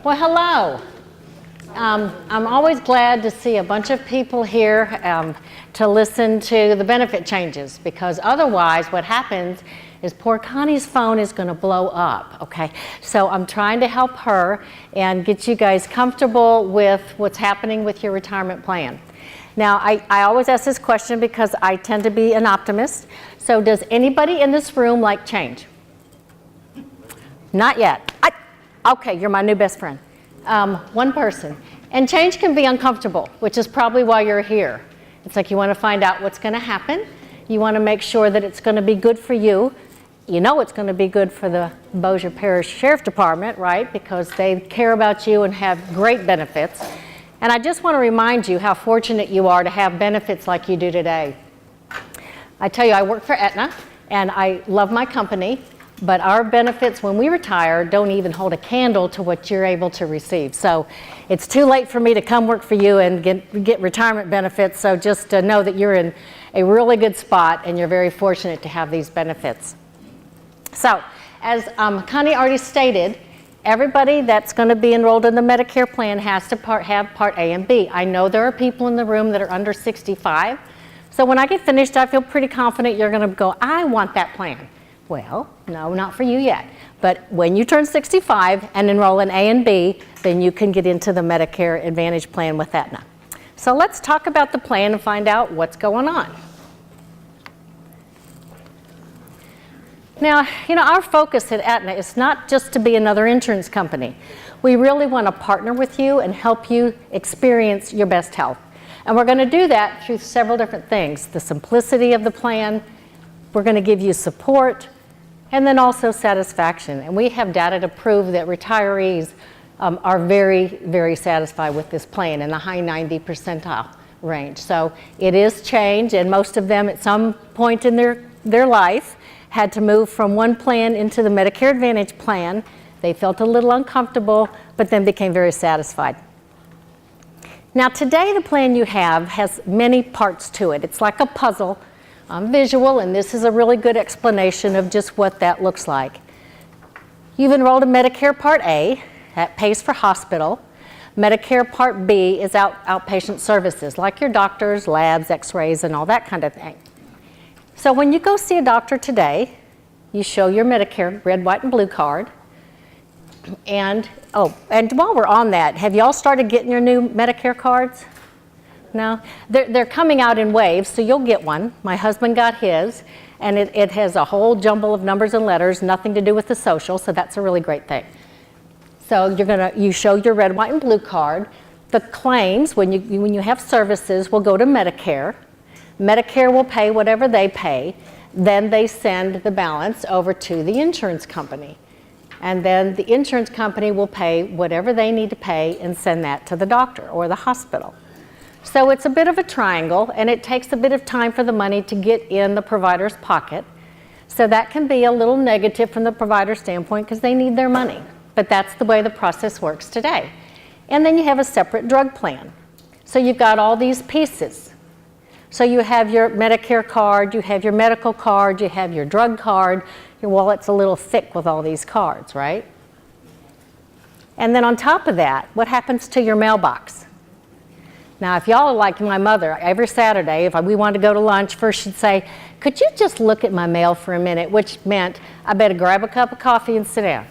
Well, hello. I'm always glad to see a bunch of people here to listen to the benefit changes, because otherwise what happens is poor Connie's phone is going to blow up, okay? So I'm trying to help her and get you guys comfortable with what's happening with your retirement plan. Now, I always ask this question because I tend to be an optimist. So does anybody in this room like change? Not yet. Okay, you're my new best friend. One person. And change can be uncomfortable, which is probably why you're here. It's like you want to find out what's going to happen. You want to make sure that it's going to be good for you. You know it's going to be good for the Bossier Parish Sheriff Department, right? Because they care about you and have great benefits. And I just want to remind you how fortunate you are to have benefits like you do today. I tell you, I work for Aetna, and I love my company. But our benefits when we retire don't even hold a candle to what you're able to receive. So it's too late for me to come work for you and get retirement benefits. So just know that you're in a really good spot and you're very fortunate to have these benefits. So as Connie already stated, everybody that's going to be enrolled in the Medicare plan has to have Part A and B. I know there are people in the room that are under 65. So when I get finished, I feel pretty confident you're going to go, I want that plan. Well, no, not for you yet. But when you turn 65 and enroll in A and B, then you can get into the Medicare Advantage plan with Aetna. So let's talk about the plan and find out what's going on. Now, you know, our focus at Aetna is not just to be another insurance company. We really want to partner with you and help you experience your best health. And we're going to do that through several different things. The simplicity of the plan, we're going to give you support, and then also satisfaction. And we have data to prove that retirees are very, very satisfied with this plan in the high 90 percentile range. So it is change, and most of them at some point in their life had to move from one plan into the Medicare Advantage plan. They felt a little uncomfortable, but then became very satisfied. Now today the plan you have has many parts to it. It's like a puzzle. I'm visual, and this is a really good explanation of just what that looks like. You've enrolled in Medicare Part A, that pays for hospital. Medicare Part B is outpatient services, like your doctors, labs, x-rays, and all that kind of thing. So when you go see a doctor today, you show your Medicare red, white, and blue card. And while we're on that, have you all started getting your new Medicare cards? No, they're coming out in waves, so you'll get one. My husband got his, and it has a whole jumble of numbers and letters, nothing to do with the social, so that's a really great thing. So you show your red, white, and blue card. The claims, when you have services, will go to Medicare. Medicare will pay whatever they pay. Then they send the balance over to the insurance company. And then the insurance company will pay whatever they need to pay and send that to the doctor or the hospital. So it's a bit of a triangle, and it takes a bit of time for the money to get in the provider's pocket. So that can be a little negative from the provider standpoint because they need their money. But that's the way the process works today. And then you have a separate drug plan. So you've got all these pieces. So you have your Medicare card, you have your medical card, you have your drug card. Your wallet's a little thick with all these cards, right? And then on top of that, what happens to your mailbox? Now, if y'all are like my mother, every Saturday, if we wanted to go to lunch, first she'd say, could you just look at my mail for a minute? Which meant I better grab a cup of coffee and sit down,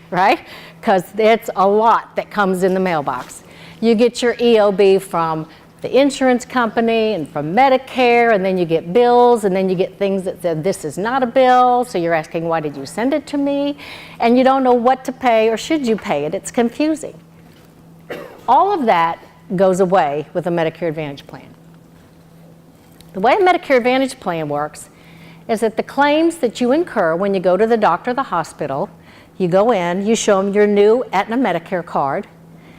right? Because it's a lot that comes in the mailbox. You get your EOB from the insurance company and from Medicare, and then you get bills, and then you get things that said, this is not a bill, so you're asking, why did you send it to me? And you don't know what to pay or should you pay it. It's confusing. All of that goes away with a Medicare Advantage plan. The way a Medicare Advantage plan works is that the claims that you incur when you go to the doctor or the hospital, you go in, you show them your new Aetna Medicare card,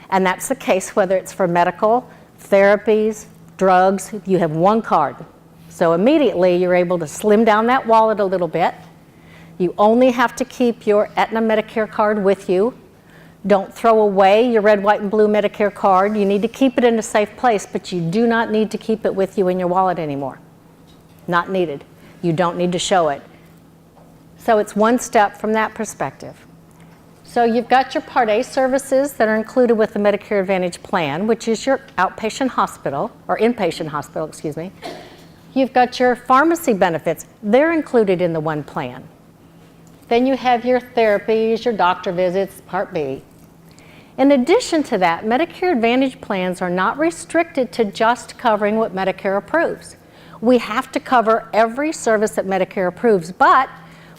and that's the case whether it's for medical, therapies, drugs, you have one card. So immediately you're able to slim down that wallet a little bit. You only have to keep your Aetna Medicare card with you. Don't throw away your red, white, and blue Medicare card. You need to keep it in a safe place, but you do not need to keep it with you in your wallet anymore. Not needed. You don't need to show it. So it's one step from that perspective. So you've got your Part A services that are included with the Medicare Advantage plan, which is your outpatient hospital, or inpatient hospital, excuse me. You've got your pharmacy benefits. They're included in the one plan. Then you have your therapies, your doctor visits, Part B. In addition to that, Medicare Advantage plans are not restricted to just covering what Medicare approves. We have to cover every service that Medicare approves, but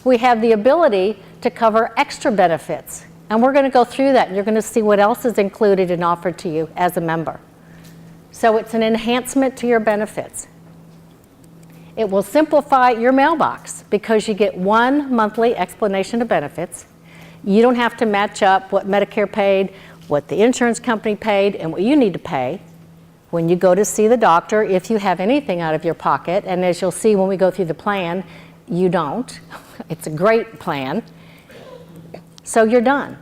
we have the ability to cover extra benefits. And we're going to go through that, and you're going to see what else is included and offered to you as a member. So it's an enhancement to your benefits. It will simplify your mailbox because you get one monthly explanation of benefits. You don't have to match up what Medicare paid, what the insurance company paid, and what you need to pay when you go to see the doctor if you have anything out of your pocket. And as you'll see when we go through the plan, you don't. It's a great plan. So you're done.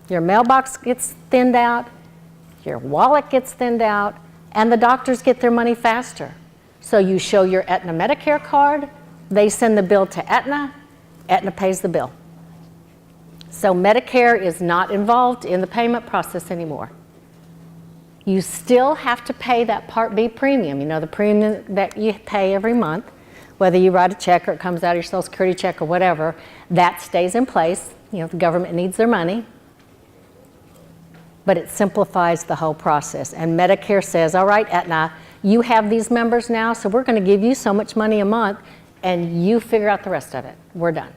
Your mailbox gets thinned out, your wallet gets thinned out, and the doctors get their money faster. So you show your Aetna Medicare card, they send the bill to Aetna, Aetna pays the bill. So Medicare is not involved in the payment process anymore. You still have to pay that Part B premium, you know, the premium that you pay every month, whether you write a check or it comes out of your Social Security check or whatever, that stays in place. You know, the government needs their money. But it simplifies the whole process. And Medicare says, all right, Aetna, you have these members now, so we're going to give you so much money a month, and you figure out the rest of it. We're done.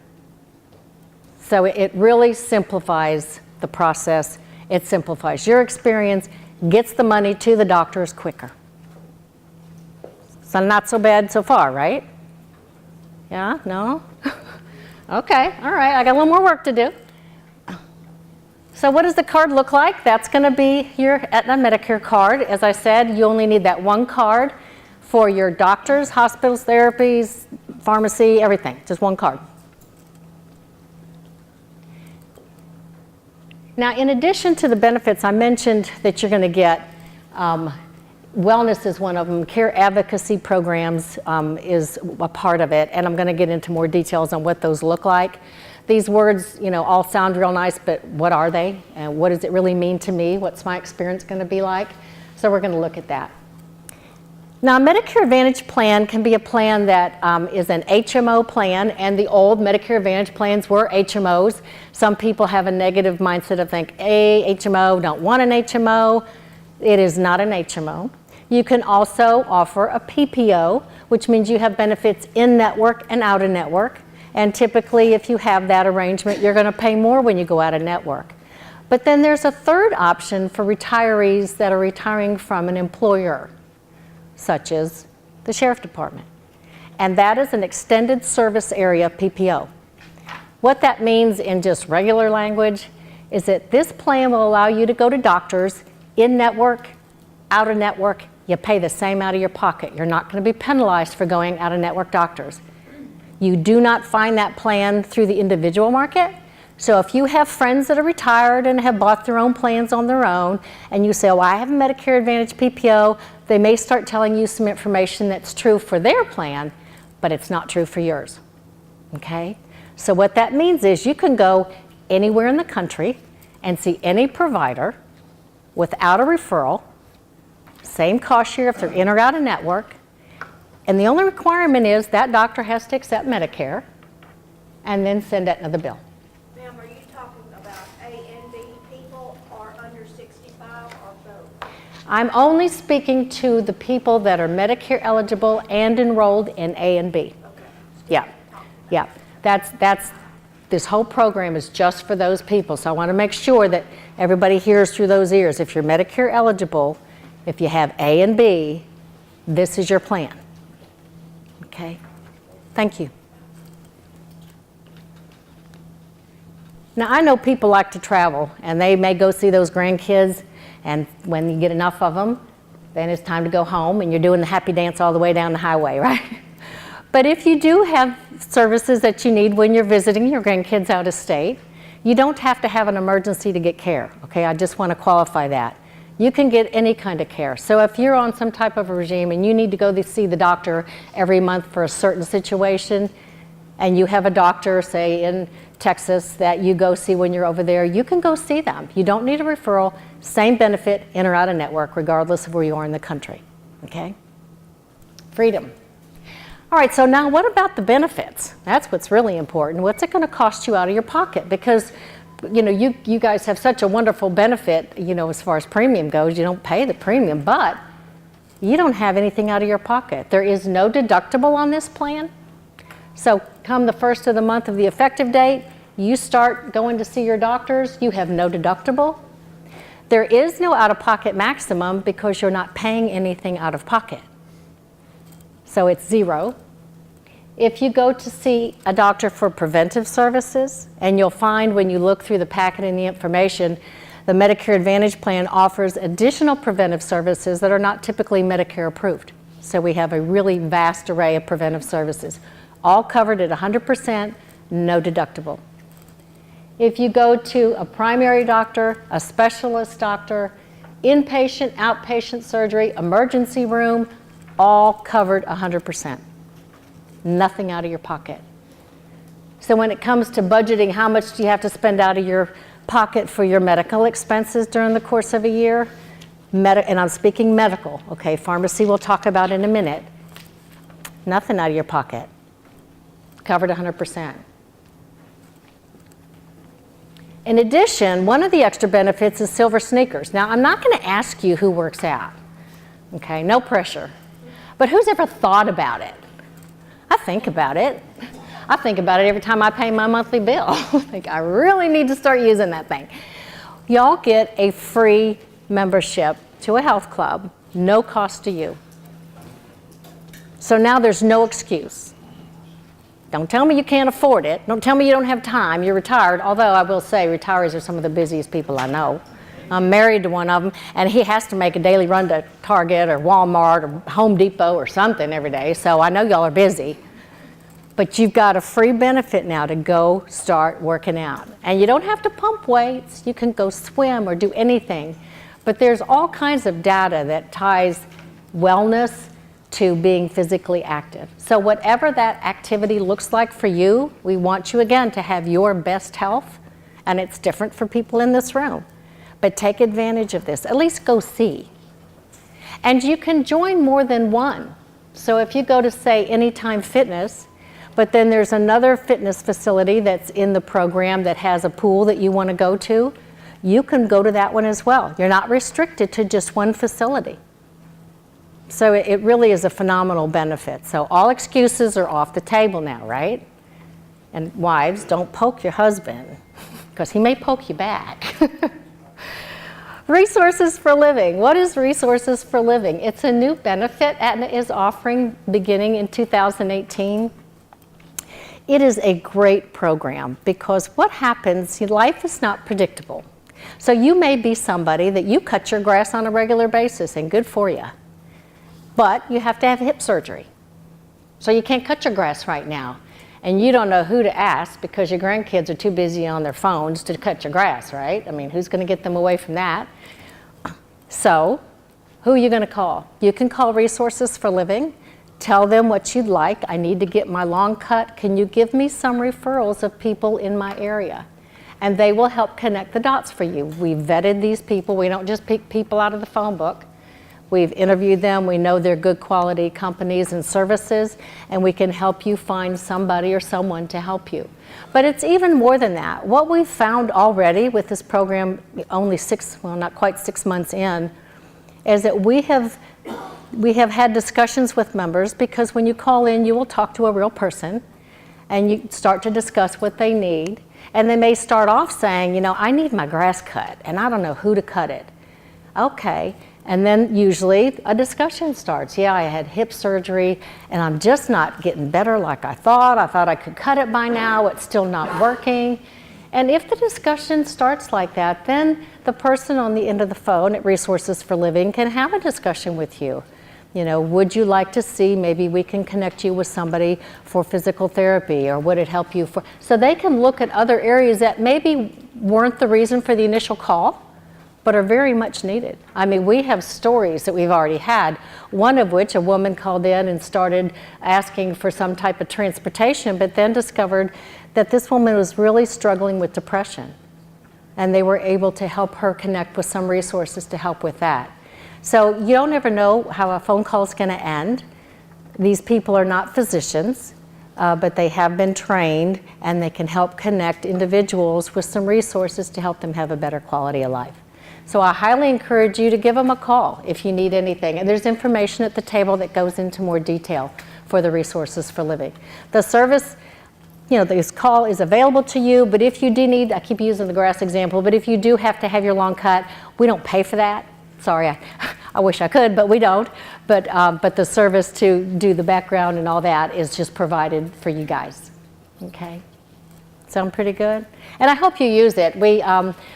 So it really simplifies the process. It simplifies your experience, gets the money to the doctors quicker. So not so bad so far, right? Yeah? No? Okay, all right, I got a little more work to do. So what does the card look like? That's going to be your Aetna Medicare card. As I said, you only need that one card for your doctors, hospitals, therapies, pharmacy, everything. Just one card. Now, in addition to the benefits, I mentioned that you're going to get wellness is one of them. Care advocacy programs is a part of it, and I'm going to get into more details on what those look like. These words, you know, all sound real nice, but what are they? And what does it really mean to me? What's my experience going to be like? So we're going to look at that. Now, a Medicare Advantage plan can be a plan that is an HMO plan, and the old Medicare Advantage plans were HMOs. Some people have a negative mindset of think, HMO, don't want an HMO. It is not an HMO. You can also offer a PPO, which means you have benefits in network and out of network. And typically, if you have that arrangement, you're going to pay more when you go out of network. But then there's a third option for retirees that are retiring from an employer, such as the Sheriff Department. And that is an extended service area PPO. What that means in just regular language is that this plan will allow you to go to doctors in network, out of network. You pay the same out of your pocket. You're not going to be penalized for going out of network doctors. You do not find that plan through the individual market. So if you have friends that are retired and have bought their own plans on their own, and you say, well, I have a Medicare Advantage PPO, they may start telling you some information that's true for their plan, but it's not true for yours. Okay? So what that means is you can go anywhere in the country and see any provider without a referral, same cost share if they're in or out of network, and the only requirement is that doctor has to accept Medicare and then send Aetna the bill. Ma'am, are you talking about A and B people or under 65 or both? I'm only speaking to the people that are Medicare eligible and enrolled in A and B. Okay. Yeah. That's this whole program is just for those people. So I want to make sure that everybody hears through those ears. If you're Medicare eligible, if you have A and B, this is your plan. Okay, thank you. Now, I know people like to travel, and they may go see those grandkids, and when you get enough of them, then it's time to go home, and you're doing the happy dance all the way down the highway, right? But if you do have services that you need when you're visiting your grandkids out of state, you don't have to have an emergency to get care, okay? I just want to qualify that. You can get any kind of care. So if you're on some type of a regime and you need to go see the doctor every month for a certain situation, and you have a doctor, say in Texas, that you go see when you're over there, you can go see them. You don't need a referral, same benefit, in or out of network, regardless of where you are in the country, okay? Freedom. All right, so now what about the benefits? That's what's really important. What's it gonna cost you out of your pocket? Because you know, you guys have such a wonderful benefit, you know, as far as premium goes. You don't pay the premium, but you don't have anything out of your pocket. There is no deductible on this plan. So come the first of the month of the effective date, you start going to see your doctors, you have no deductible. There is no out-of-pocket maximum because you're not paying anything out of pocket. So it's zero. If you go to see a doctor for preventive services, and you'll find when you look through the packet and the information, the Medicare Advantage plan offers additional preventive services that are not typically Medicare approved. So we have a really vast array of preventive services, all covered at 100%, no deductible. If you go to a primary doctor, a specialist doctor, inpatient, outpatient surgery, emergency room, all covered 100%. Nothing out of your pocket. So when it comes to budgeting, how much do you have to spend out of your pocket for your medical expenses during the course of a year? And I'm speaking medical, okay? Pharmacy we'll talk about in a minute. Nothing out of your pocket. Covered 100%. In addition, one of the extra benefits is silver sneakers. Now, I'm not going to ask you who works out, okay? No pressure. But who's ever thought about it? I think about it. I think about it every time I pay my monthly bill. I think I really need to start using that thing. Y'all get a free membership to a health club, no cost to you. So now there's no excuse. Don't tell me you can't afford it. Don't tell me you don't have time. You're retired, although I will say retirees are some of the busiest people I know. I'm married to one of them, and he has to make a daily run to Target or Walmart or Home Depot or something every day, so I know y'all are busy. But you've got a free benefit now to go start working out. And you don't have to pump weights. You can go swim or do anything. But there's all kinds of data that ties wellness to being physically active. So whatever that activity looks like for you, we want you again to have your best health, and it's different for people in this room. But take advantage of this, at least go see. And you can join more than one. So if you go to, say, Anytime Fitness, but then there's another fitness facility that's in the program that has a pool that you want to go to, you can go to that one as well. You're not restricted to just one facility. So it really is a phenomenal benefit. So all excuses are off the table now, right? And wives, don't poke your husband, because he may poke you back. Resources for living. What is Resources for Living? It's a new benefit Aetna is offering beginning in 2018. It is a great program because what happens, life is not predictable. So you may be somebody that you cut your grass on a regular basis, and good for you. But you have to have hip surgery. So you can't cut your grass right now. And you don't know who to ask because your grandkids are too busy on their phones to cut your grass, right? I mean, who's going to get them away from that? So, who are you going to call? You can call Resources for Living. Tell them what you'd like. I need to get my lawn cut. Can you give me some referrals of people in my area? And they will help connect the dots for you. We've vetted these people. We don't just pick people out of the phone book. We've interviewed them. We know they're good quality companies and services, and we can help you find somebody or someone to help you. But it's even more than that. What we've found already with this program, only not quite 6 months in, is that we have had discussions with members, because when you call in, you will talk to a real person, and you start to discuss what they need. And they may start off saying, you know, I need my grass cut, and I don't know who to cut it. Okay. And then usually a discussion starts. Yeah, I had hip surgery and I'm just not getting better like I thought. I thought I could cut it by now. It's still not working. And if the discussion starts like that, then the person on the end of the phone at Resources for Living can have a discussion with you. You know, would you like to see, maybe we can connect you with somebody for physical therapy, or would it help you for, so they can look at other areas that maybe weren't the reason for the initial call, but are very much needed. I mean, we have stories that we've already had, one of which a woman called in and started asking for some type of transportation, but then discovered that this woman was really struggling with depression. And they were able to help her connect with some resources to help with that. So you don't ever know how a phone call is going to end. These people are not physicians, but they have been trained, and they can help connect individuals with some resources to help them have a better quality of life. So I highly encourage you to give them a call if you need anything. And there's information at the table that goes into more detail for the resources for living. The service, this call is available to you, but if you do need, I keep using the grass example, but if you do have to have your lawn cut, we don't pay for that. Sorry, I wish I could, but we don't. But the service to do the background and all that is just provided for you guys. Okay? Sound pretty good? And I hope you use it.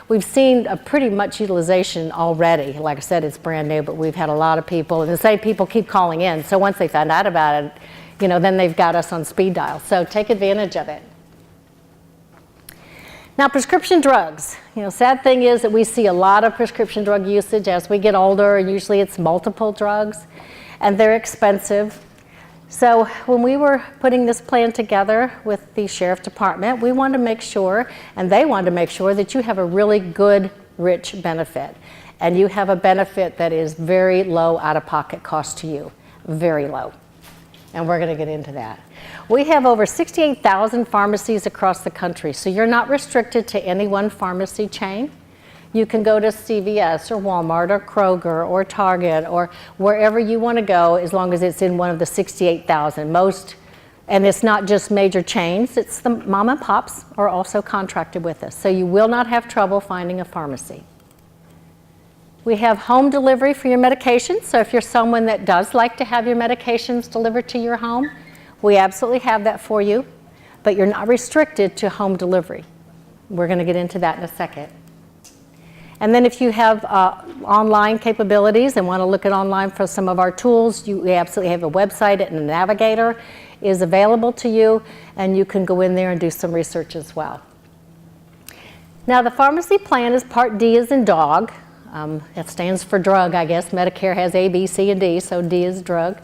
We've seen a pretty much utilization already. Like I said, it's brand new, but we've had a lot of people, and the same people keep calling in. So once they find out about it, then they've got us on speed dial. So take advantage of it. Now, prescription drugs. Sad thing is that we see a lot of prescription drug usage as we get older. Usually it's multiple drugs, and they're expensive. So when we were putting this plan together with the Sheriff Department, we wanted to make sure, and they wanted to make sure, that you have a really good, rich benefit. And you have a benefit that is very low out-of-pocket cost to you, very low. And we're going to get into that. We have over 68,000 pharmacies across the country, so you're not restricted to any one pharmacy chain. You can go to CVS or Walmart or Kroger or Target or wherever you want to go, as long as it's in one of the 68,000. Most, and it's not just major chains, it's the mom and pops are also contracted with us. So you will not have trouble finding a pharmacy. We have home delivery for your medications. So if you're someone that does like to have your medications delivered to your home, we absolutely have that for you, but you're not restricted to home delivery. We're going to get into that in a second. And then if you have online capabilities and want to look at online for some of our tools, we absolutely have a website, and a navigator is available to you, and you can go in there and do some research as well. Now, the pharmacy plan is Part D as in dog. It stands for drug, I guess. Medicare has A, B, C, and D, so D is drug.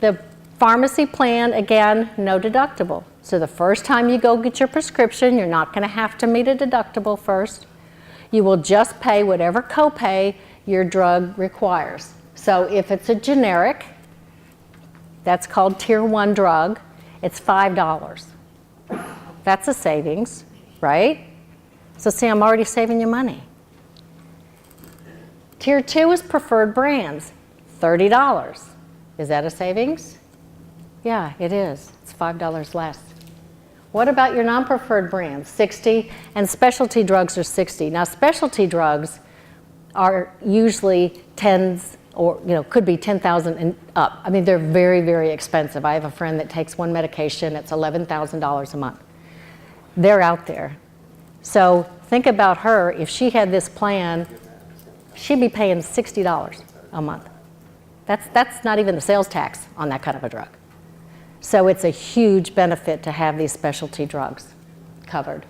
The pharmacy plan, again, no deductible. So the first time you go get your prescription, you're not going to have to meet a deductible first. You will just pay whatever copay your drug requires. So if it's a generic, that's called Tier 1 drug, it's $5. That's a savings, right? So see, I'm already saving you money. Tier 2 is preferred brands, $30. Is that a savings? Yeah, it is. It's $5 less. What about your non-preferred brands? $60, and specialty drugs are $60. Now, specialty drugs are usually tens, or could be $10,000 and up. I mean, they're very, very expensive. I have a friend that takes one medication. It's $11,000 a month. They're out there. So think about her. If she had this plan, she'd be paying $60 a month. That's not even the sales tax on that kind of a drug. So it's a huge benefit to have these specialty drugs covered.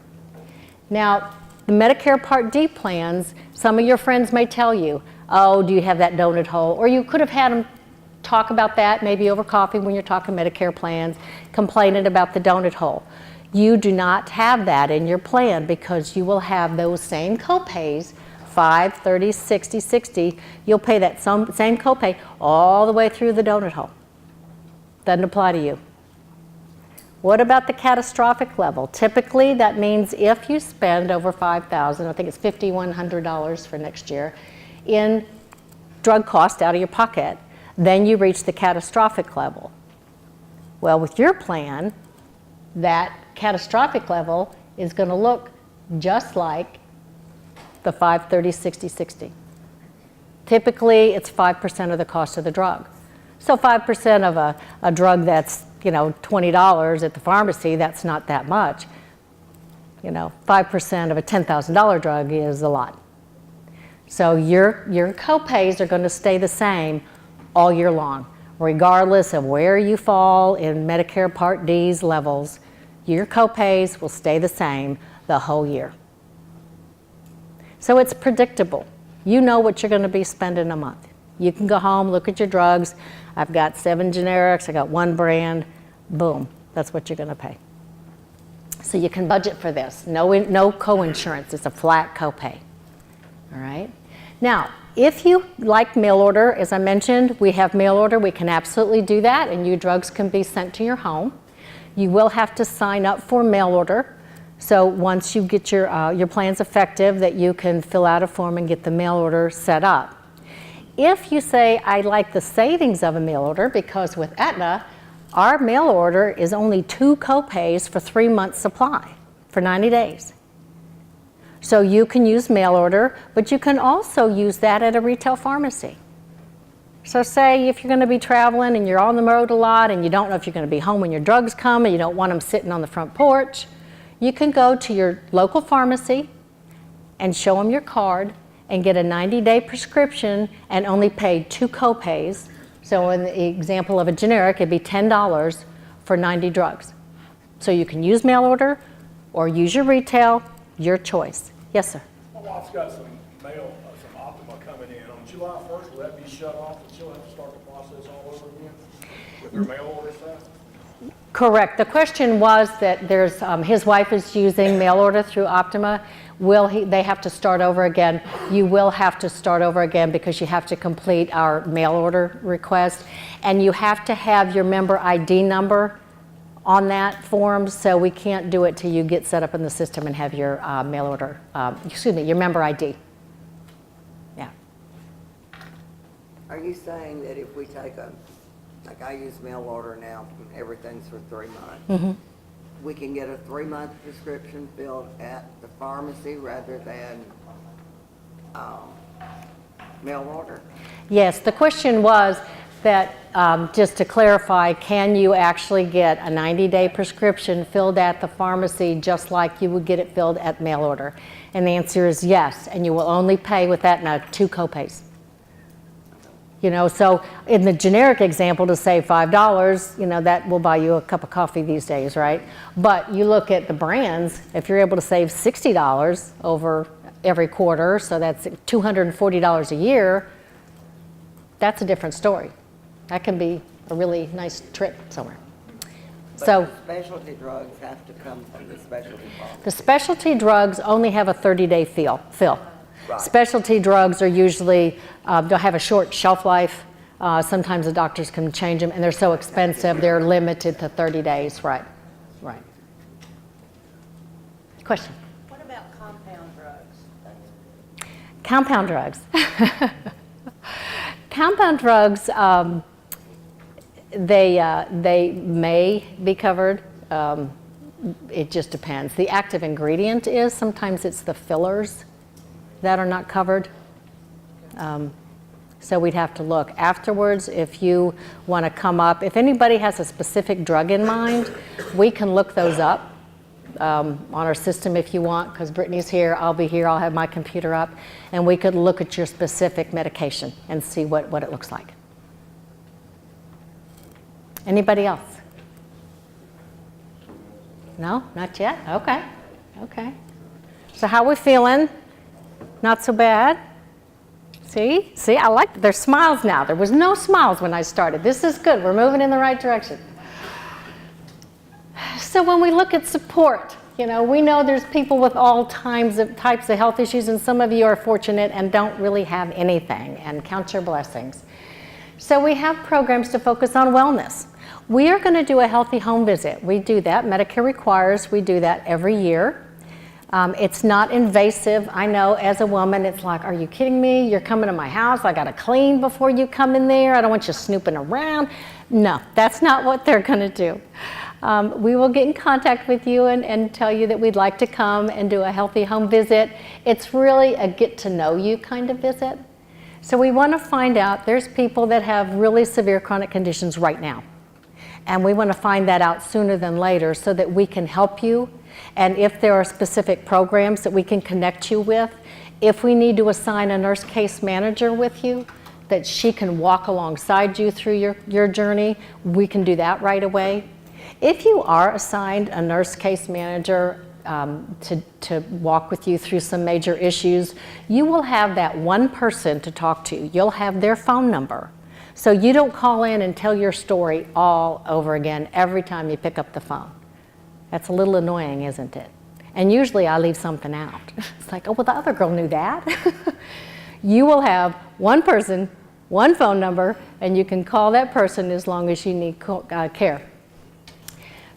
Now, the Medicare Part D plans, some of your friends may tell you, oh, do you have that donut hole? Or you could have had them talk about that maybe over coffee when you're talking Medicare plans, complaining about the donut hole. You do not have that in your plan because you will have those same copays, $5, $30, $60, $60. You'll pay that same copay all the way through the donut hole. Doesn't apply to you. What about the catastrophic level? Typically, that means if you spend over $5,000, I think it's $5,100 for next year, in drug cost out of your pocket, then you reach the catastrophic level. Well, with your plan, that catastrophic level is going to look just like the $5, $30, $60, $60. Typically, it's 5% of the cost of the drug. So 5% of a drug that's, $20 at the pharmacy, that's not that much. 5% of a $10,000 drug is a lot. So your copays are going to stay the same all year long, regardless of where you fall in Medicare Part D's levels. Your copays will stay the same the whole year. So it's predictable. You know what you're going to be spending a month. You can go home, look at your drugs. I've got 7 generics, I got 1 brand, boom, that's what you're going to pay. So you can budget for this. No co-insurance, it's a flat copay. All right? Now, if you like mail order, as I mentioned, we have mail order. We can absolutely do that, and your drugs can be sent to your home. You will have to sign up for mail order. So once you get your plan's effective, that you can fill out a form and get the mail order set up. If you say, I like the savings of a mail order, because with Aetna, our mail order is only 2 copays for 3 months supply for 90 days. So you can use mail order, but you can also use that at a retail pharmacy. So say if you're going to be traveling and you're on the road a lot and you don't know if you're going to be home when your drugs come and you don't want them sitting on the front porch, you can go to your local pharmacy and show them your card and get a 90-day prescription and only pay 2 copays. So in the example of a generic, it'd be $10 for 90 drugs. So you can use mail order or use your retail, your choice. Yes, sir. My wife's got some mail, some Optima coming in. On July 1st, will that be shut off and she'll have to start the process all over again with her mail order stuff? Correct. The question was that there's, his wife is using mail order through Optima. They have to start over again? You will have to start over again because you have to complete our mail order request. And you have to have your member ID number on that form, so we can't do it till you get set up in the system and have your mail order, your member ID. Yeah. Are you saying that if we take like I use mail order now, everything's for 3 months, we can get a 3-month prescription filled at the pharmacy rather than mail order? Yes, the question was that, just to clarify, can you actually get a 90-day prescription filled at the pharmacy just like you would get it filled at mail order? And the answer is yes, and you will only pay with Aetna 2 copays. You know, so in the generic example, to save $5, you know, that will buy you a cup of coffee these days, right? But you look at the brands, if you're able to save $60 over every quarter, so that's $240 a year, that's a different story. That can be a really nice trip somewhere. But So the specialty drugs have to come from the specialty pharmacy. the specialty drugs only have a 30-day fill. Right. Specialty drugs are usually, they'll have a short shelf life. Sometimes the doctors can change them, and they're so expensive, they're limited to 30 days. Right, right. Question? What about compound drugs? Compound drugs. Compound drugs, they may be covered. It just depends. The active ingredient is, sometimes it's the fillers that are not covered. So we'd have to look afterwards if you want to come up. If anybody has a specific drug in mind, we can look those up on our system if you want, because Brittany's here, I'll be here, I'll have my computer up, and we could look at your specific medication and see what it looks like. Anybody else? No, not yet? Okay, okay. So how we feeling? Not so bad? See, I like it. There's smiles now. There was no smiles when I started. This is good. We're moving in the right direction. So when we look at support, you know, we know there's people with all types of health issues, and some of you are fortunate and don't really have anything, and count your blessings. So we have programs to focus on wellness. We are going to do a healthy home visit. We do that. Medicare requires we do that every year. It's not invasive. I know as a woman, it's like, are you kidding me? You're coming to my house. I got to clean before you come in there. I don't want you snooping around. No, that's not what they're going to do. We will get in contact with you and tell you that we'd like to come and do a healthy home visit. It's really a get to know you kind of visit. So we want to find out, there's people that have really severe chronic conditions right now. And we want to find that out sooner than later so that we can help you. And if there are specific programs that we can connect you with, if we need to assign a nurse case manager with you, that she can walk alongside you through your journey, we can do that right away. If you are assigned a nurse case manager, to walk with you through some major issues. You will have that one person to talk to. You'll have their phone number. So you don't call in and tell your story all over again every time you pick up the phone. That's a little annoying, isn't it? And usually I leave something out. It's like, oh, well, the other girl knew that. You will have one person, one phone number, and you can call that person as long as you need care.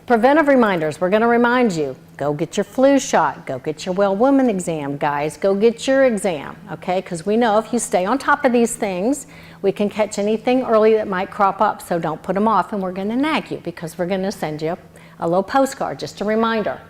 Preventive reminders, we're going to remind you, go get your flu shot, go get your well woman exam, guys, go get your exam, okay? Because we know if you stay on top of these things, we can catch anything early that might crop up, so don't put them off, and we're going to nag you because we're going to send you a little postcard, just a reminder.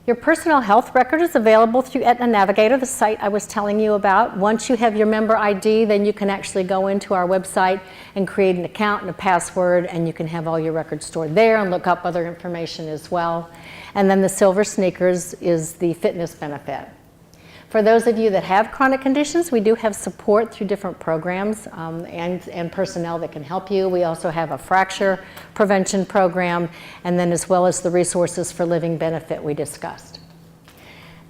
Your personal health record is available through Aetna Navigator, the site I was telling you about. Once you have your member ID, then you can actually go into our website and create an account and a password, and you can have all your records stored there and look up other information as well. And then the silver sneakers is the fitness benefit. For those of you that have chronic conditions, we do have support through different programs and personnel that can help you. We also have a fracture prevention program, and then as well as the resources for living benefit we discussed.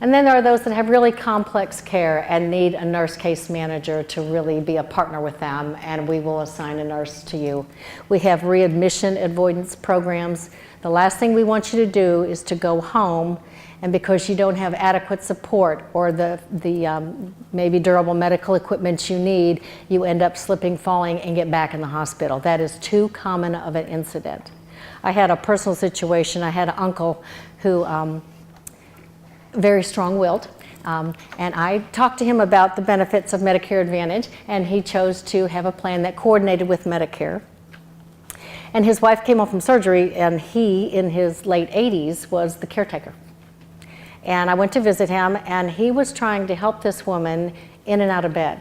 And then there are those that have really complex care and need a nurse case manager to really be a partner with them, and we will assign a nurse to you. We have readmission avoidance programs. The last thing we want you to do is to go home, and because you don't have adequate support or the maybe durable medical equipment you need, you end up slipping, falling, and get back in the hospital. That is too common of an incident. I had a personal situation. I had an uncle who very strong-willed, and I talked to him about the benefits of Medicare Advantage, and he chose to have a plan that coordinated with Medicare. And his wife came home from surgery, and he, in his late 80s, was the caretaker. And I went to visit him, and he was trying to help this woman in and out of bed.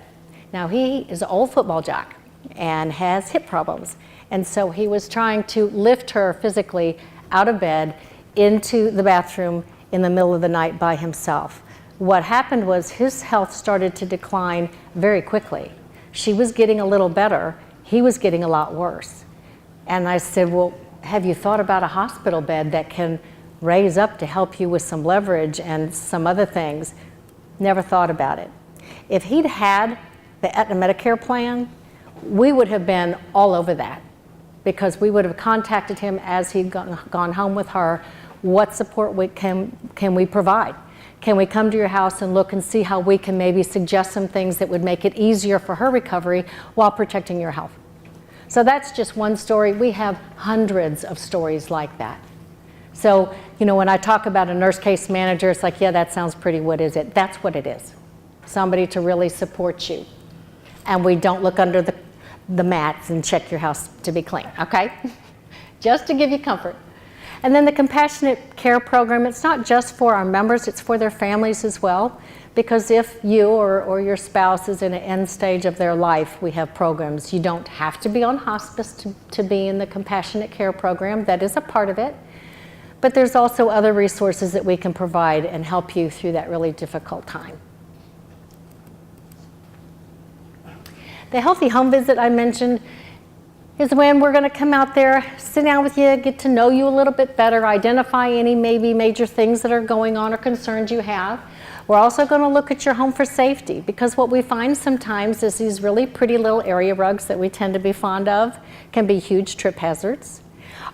Now, he is an old football jock and has hip problems. And so he was trying to lift her physically out of bed into the bathroom in the middle of the night by himself. What happened was his health started to decline very quickly. She was getting a little better. He was getting a lot worse. And I said, well, have you thought about a hospital bed that can raise up to help you with some leverage and some other things? Never thought about it. If he'd had the Aetna Medicare plan, we would have been all over that, because we would have contacted him as he'd gone home with her. What support can we provide? Can we come to your house and look and see how we can maybe suggest some things that would make it easier for her recovery while protecting your health? So that's just one story. We have hundreds of stories like that. So, you know, when I talk about a nurse case manager, it's like, yeah, that sounds pretty. What is it? That's what it is. Somebody to really support you. And we don't look under the mats and check your house to be clean, okay? Just to give you comfort. And then the compassionate care program, it's not just for our members, it's for their families as well. Because if you or your spouse is in an end stage of their life, we have programs. You don't have to be on hospice to be in the compassionate care program. That is a part of it. But there's also other resources that we can provide and help you through that really difficult time. The healthy home visit I mentioned is when we're going to come out there, sit down with you, get to know you a little bit better, identify any maybe major things that are going on or concerns you have. We're also going to look at your home for safety, because what we find sometimes is these really pretty little area rugs that we tend to be fond of can be huge trip hazards.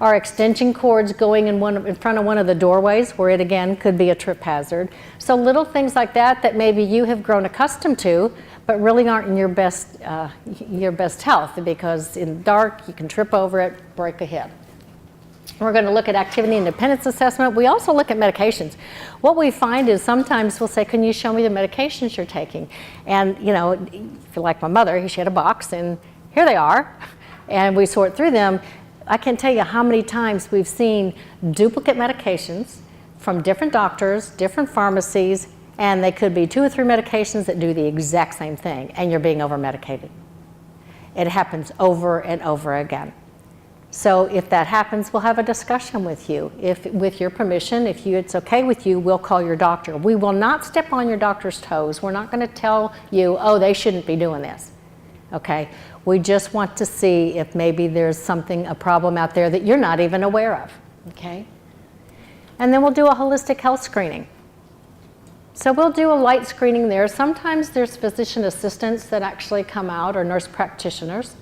Our extension cords going in front of one of the doorways, where it again could be a trip hazard. So little things like that that maybe you have grown accustomed to, but really aren't in your best health, because in the dark you can trip over it, break a hip. We're going to look at activity independence assessment. We also look at medications. What we find is sometimes we'll say, can you show me the medications you're taking? And, you know, if you're like my mother, she had a box, and here they are. And we sort through them. I can't tell you how many times we've seen duplicate medications from different doctors, different pharmacies, and they could be 2 or 3 medications that do the exact same thing, and you're being over-medicated. It happens over and over again. So if that happens, we'll have a discussion with you. If, with your permission, if it's okay with you, we'll call your doctor. We will not step on your doctor's toes. We're not going to tell you, oh, they shouldn't be doing this. Okay? We just want to see if maybe there's something, a problem out there that you're not even aware of. Okay? And then we'll do a holistic health screening. So we'll do a light screening there. Sometimes there's physician assistants that actually come out, or nurse practitioners.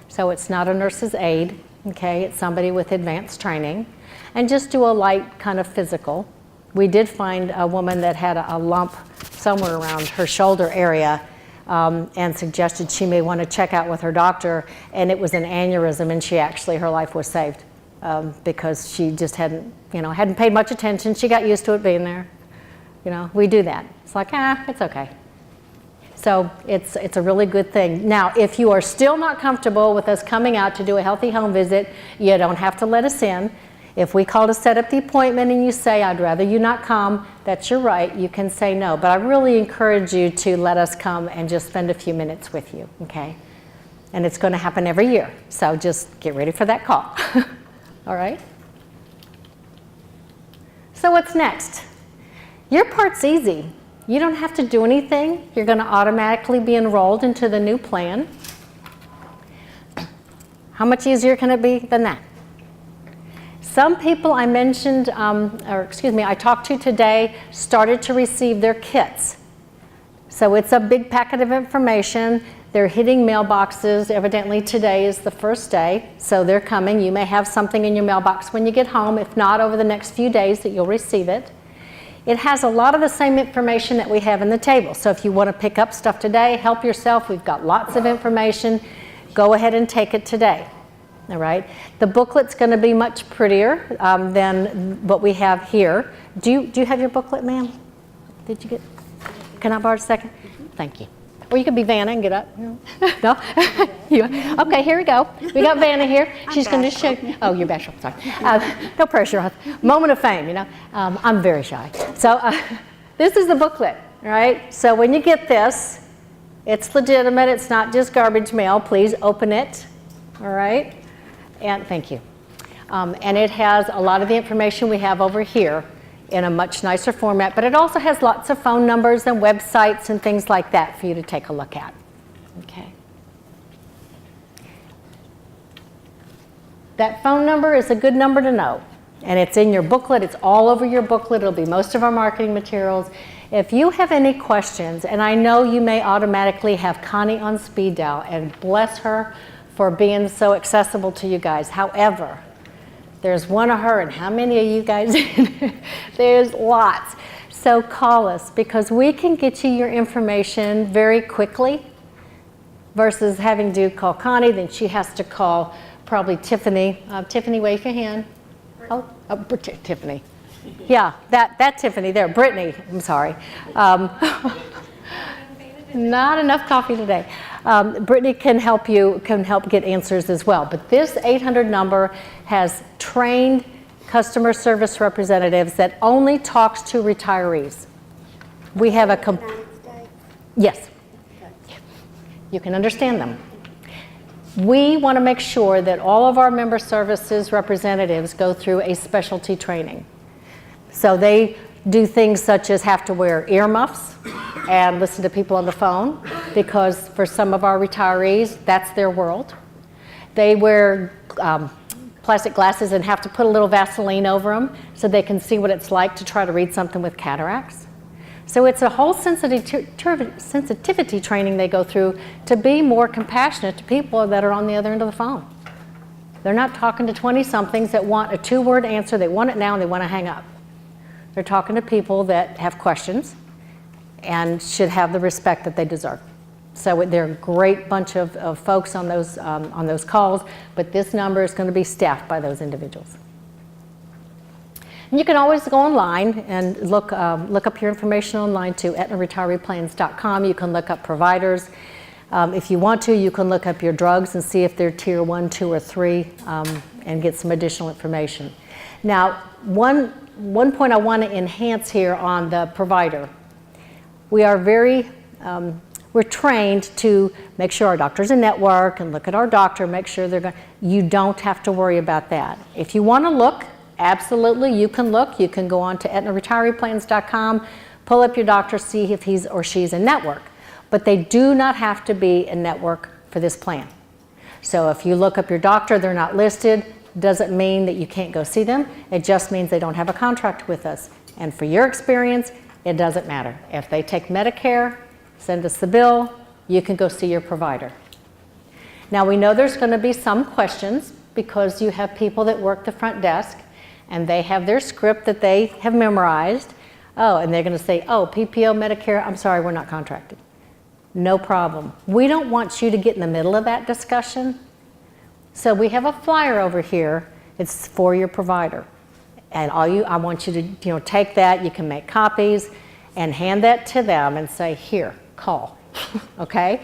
So it's not a nurse's aide, okay? It's somebody with advanced training. And just do a light kind of physical. We did find a woman that had a lump somewhere around her shoulder area, and suggested she may want to check out with her doctor, and it was an aneurysm, and her life was saved because she just hadn't paid much attention. She got used to it being there. We do that. It's like, it's okay. So it's a really good thing. Now, if you are still not comfortable with us coming out to do a healthy home visit, you don't have to let us in. If we call to set up the appointment and you say, I'd rather you not come, that's your right. You can say no. But I really encourage you to let us come and just spend a few minutes with you, okay? And it's going to happen every year. So just get ready for that call. All right? So what's next? Your part's easy. You don't have to do anything. You're going to automatically be enrolled into the new plan. How much easier can it be than that? Some people I mentioned, I talked to today, started to receive their kits. So it's a big packet of information. They're hitting mailboxes. Evidently today is the first day, so they're coming. You may have something in your mailbox when you get home. If not, over the next few days that you'll receive it. It has a lot of the same information that we have in the table. So if you want to pick up stuff today, help yourself. We've got lots of information. Go ahead and take it today. All right. The booklet's going to be much prettier than what we have here. Do you have your booklet, ma'am? Did you get? Can I borrow a second? Thank you. Or you could be Vanna and get up. No? Okay, here we go. We got Vanna here. She's going to show you. Oh, you're bashful. Sorry. No pressure. Moment of fame, I'm very shy. So this is the booklet, right? So when you get this, it's legitimate. It's not just garbage mail. Please open it. All right? And thank you. And it has a lot of the information we have over here in a much nicer format, but it also has lots of phone numbers and websites and things like that for you to take a look at. Okay. That phone number is a good number to know, and it's in your booklet. It's all over your booklet. It'll be most of our marketing materials. If you have any questions, and I know you may automatically have Connie on speed dial, and bless her for being so accessible to you guys. However, there's one of her, and how many of you guys? There's lots. So call us, because we can get you your information very quickly versus having to call Connie. Then she has to call probably Tiffany. Tiffany, wave your hand. Oh, Tiffany. Yeah, that Tiffany there. Brittany, I'm sorry. Not enough coffee today. Brittany can help get answers as well. But this 800 number has trained customer service representatives that only talks to retirees. We have a yes. You can understand them. We want to make sure that all of our member services representatives go through a specialty training. So they do things such as have to wear earmuffs and listen to people on the phone, because for some of our retirees, that's their world. They wear plastic glasses and have to put a little Vaseline over them so they can see what it's like to try to read something with cataracts. So it's a whole sensitivity training they go through to be more compassionate to people that are on the other end of the phone. They're not talking to 20-somethings that want a 2-word answer. They want it now and they want to hang up. They're talking to people that have questions and should have the respect that they deserve. So they're a great bunch of folks on those calls, but this number is going to be staffed by those individuals. And you can always go online and look up your information online to AetnaRetireePlans.com. You can look up providers. If you want to, you can look up your drugs and see if they're tier 1, 2, or 3 and get some additional information. Now, one point I want to enhance here on the provider. We are we're trained to make sure our doctor's a network and look at our doctor, make sure they're going. You don't have to worry about that. If you want to look, absolutely, you can look. You can go on to AetnaRetireePlans.com, pull up your doctor, see if he's or she's a network. But they do not have to be a network for this plan. So if you look up your doctor, they're not listed, doesn't mean that you can't go see them. It just means they don't have a contract with us. And for your experience, it doesn't matter. If they take Medicare, send us the bill, you can go see your provider. Now we know there's going to be some questions because you have people that work the front desk and they have their script that they have memorized. Oh, and they're going to say, oh, PPO, Medicare, I'm sorry, we're not contracted. No problem. We don't want you to get in the middle of that discussion. So we have a flyer over here. It's for your provider. And I want you to take that, you can make copies and hand that to them and say, here, call, okay?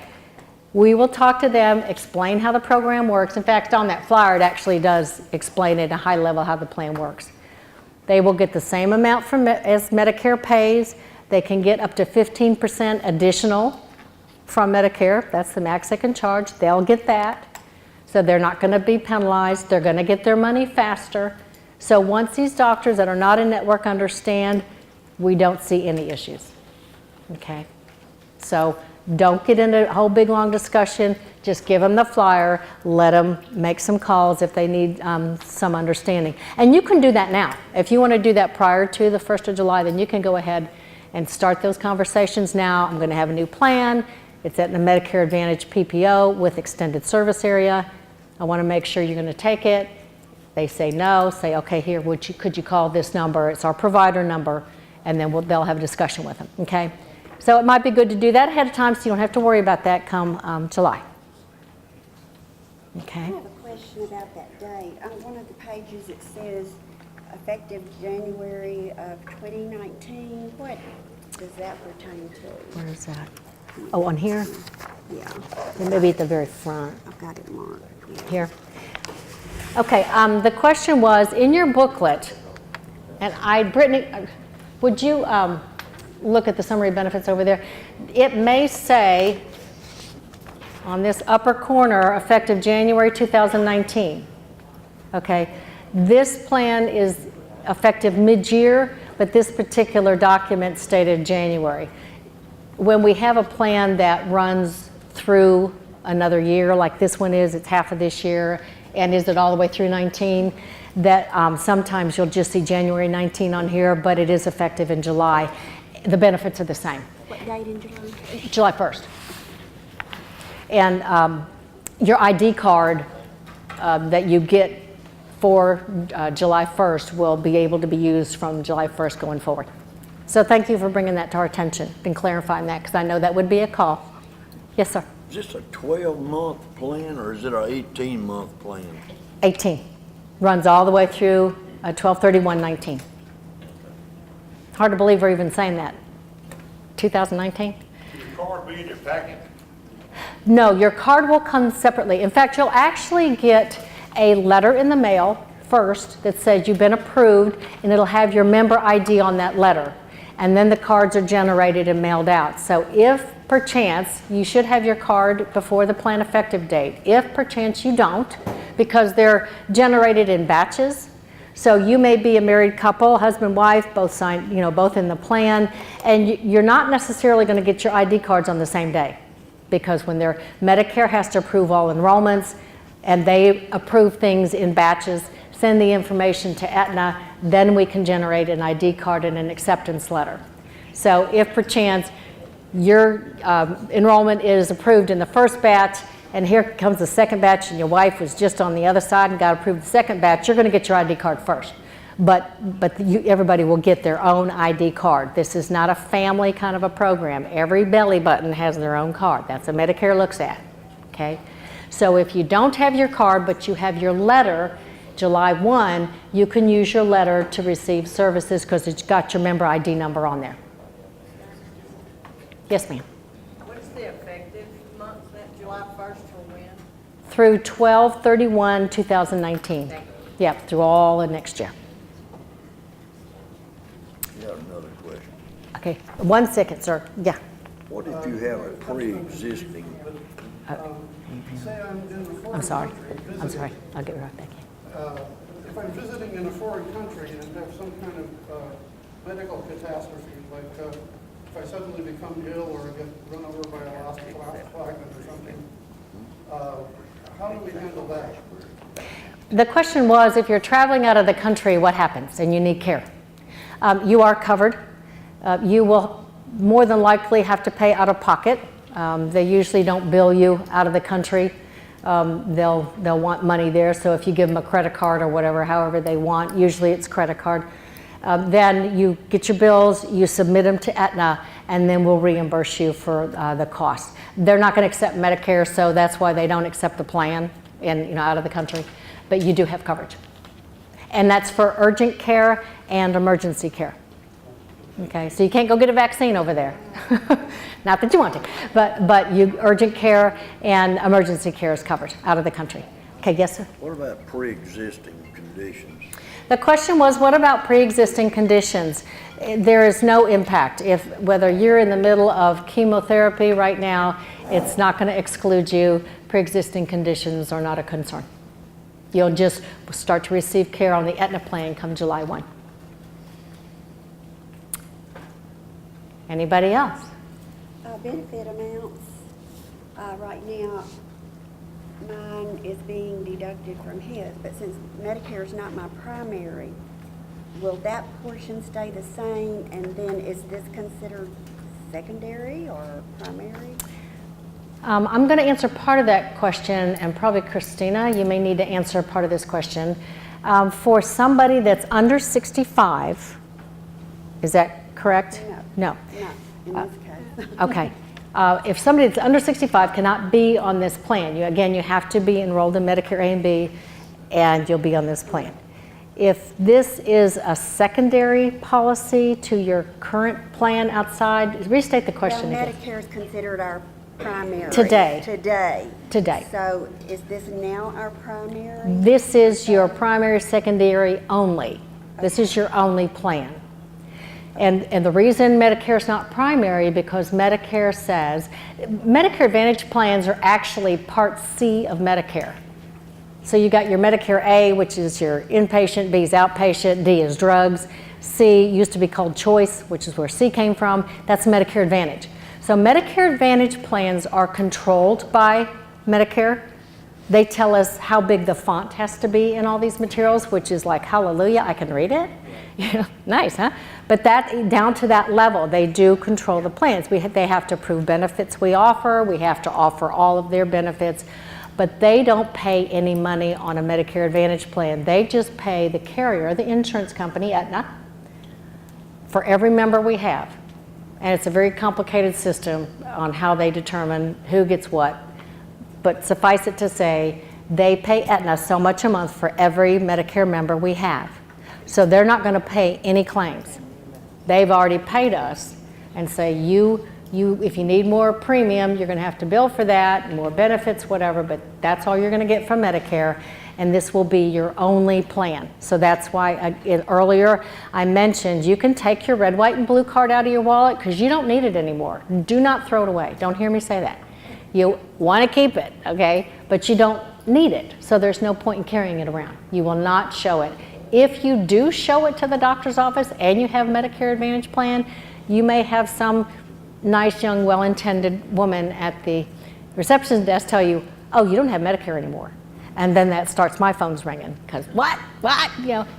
We will talk to them, explain how the program works. In fact, on that flyer, it actually does explain at a high level how the plan works. They will get the same amount as Medicare pays. They can get up to 15% additional from Medicare. That's the max they can charge. They'll get that. So they're not going to be penalized. They're going to get their money faster. So once these doctors that are not in network understand, we don't see any issues. Okay? So don't get into a whole big long discussion. Just give them the flyer. Let them make some calls if they need some understanding. And you can do that now. If you want to do that prior to the 1st of July, then you can go ahead and start those conversations now. I'm going to have a new plan. It's at the Medicare Advantage PPO with extended service area. I want to make sure you're going to take it. They say no, say, okay, here, could you call this number? It's our provider number, and then they'll have a discussion with them, okay? So it might be good to do that ahead of time so you don't have to worry about that come July. Okay? I have a question about that date. On one of the pages it says effective January of 2019. What does that pertain to? Where is that? Oh, on here? Yeah, Maybe at the very front. I've got it marked. Yeah. Here. Okay, the question was, in your booklet, and Brittany, would you look at the summary benefits over there? It may say on this upper corner, effective January 2019. Okay, this plan is effective mid-year, but this particular document stated January. When we have a plan that runs through another year, like this one is, it's half of this year, and is it all the way through 19, that sometimes you'll just see January 19 on here, but it is effective in July. The benefits are the same. What date in July? July 1st. And your ID card that you get for July 1st will be able to be used from July 1st going forward. So thank you for bringing that to our attention and clarifying that, because I know that would be a call. Yes, sir. Is this a 12-month plan or is it an 18-month plan? 18. Runs all the way through 12/31/19. Hard to believe we're even saying that. 2019? Your card be in your packet? No, your card will come separately. In fact, you'll actually get a letter in the mail first that says you've been approved, and it'll have your member ID on that letter. And then the cards are generated and mailed out. So if perchance, you should have your card before the plan effective date. If perchance you don't, because they're generated in batches, so you may be a married couple, husband, wife, both signed, both in the plan, and you're not necessarily going to get your ID cards on the same day, because when Medicare has to approve all enrollments, and they approve things in batches, send the information to Aetna, then we can generate an ID card and an acceptance letter. So if perchance your enrollment is approved in the first batch, and here comes the second batch, and your wife was just on the other side and got approved the second batch, you're going to get your ID card first. But everybody will get their own ID card. This is not a family kind of a program. Every belly button has their own card. That's what Medicare looks at. Okay? So if you don't have your card, but you have your letter, July 1, you can use your letter to receive services because it's got your member ID number on there. Yes, ma'am. What is the effective month, that July 1st or when? Through 12/31/2019. Yep, through all of next year. You have another question. Okay, 1 second, sir. Yeah. What if you have a pre-existing? Say I'm in a foreign I'm sorry. country I'm visiting. sorry. I'll get right back in. If I'm visiting in a foreign country and have some kind of medical catastrophe, like if I suddenly become ill or get run over by a last fragment or something, how do we handle that? The question was, if you're traveling out of the country, what happens and you need care? You are covered. You will more than likely have to pay out of pocket. They usually don't bill you out of the country. They'll want money there, so if you give them a credit card or whatever, however they want, usually it's credit card. Then you get your bills, you submit them to Aetna, and then we'll reimburse you for the cost. They're not going to accept Medicare, so that's why they don't accept the plan out of the country. But you do have coverage. And that's for urgent care and emergency care. Okay, so you can't go get a vaccine over there. Not that you want to, but urgent care and emergency care is covered out of the country. Okay, yes, sir? What about pre-existing conditions? The question was, what about pre-existing conditions? There is no impact. Whether you're in the middle of chemotherapy right now, it's not going to exclude you. Pre-existing conditions are not a concern. You'll just start to receive care on the Aetna plan come July 1. Anybody else? Benefit amounts, right now, mine is being deducted from his, but since Medicare is not my primary, will that portion stay the same, and then is this considered secondary or primary? I'm going to answer part of that question, and probably Cristina, you may need to answer part of this question. For somebody that's under 65, is that correct? No. No, in this case. Okay. If somebody that's under 65 cannot be on this plan, you have to be enrolled in Medicare A and B, and you'll be on this plan. If this is a secondary policy to your current plan outside, restate the question Well, again. Medicare is considered our primary. Today. Today. So is this now our primary? This is your primary, secondary only. This is your only plan. And the reason Medicare is not primary, because Medicare says, Medicare Advantage plans are actually Part C of Medicare. So you got your Medicare A, which is your inpatient, B is outpatient, D is drugs, C used to be called Choice, which is where C came from. That's Medicare Advantage. So Medicare Advantage plans are controlled by Medicare. They tell us how big the font has to be in all these materials, which is like, hallelujah, I can read it. Nice, huh? But that, down to that level, they do control the plans. They have to approve benefits we offer. We have to offer all of their benefits. But they don't pay any money on a Medicare Advantage plan. They just pay the carrier, the insurance company, Aetna, for every member we have. And it's a very complicated system on how they determine who gets what. But suffice it to say, they pay Aetna so much a month for every Medicare member we have. So they're not going to pay any claims. They've already paid us and say, if you need more premium, you're going to have to bill for that, more benefits, whatever, but that's all you're going to get from Medicare, and this will be your only plan. So that's why earlier I mentioned you can take your red, white, and blue card out of your wallet because you don't need it anymore. Do not throw it away. Don't hear me say that. You want to keep it, okay, but you don't need it, so there's no point in carrying it around. You will not show it. If you do show it to the doctor's office and you have a Medicare Advantage plan, you may have some nice young well-intended woman at the reception desk tell you, oh, you don't have Medicare anymore. And then that starts my phone's ringing because what,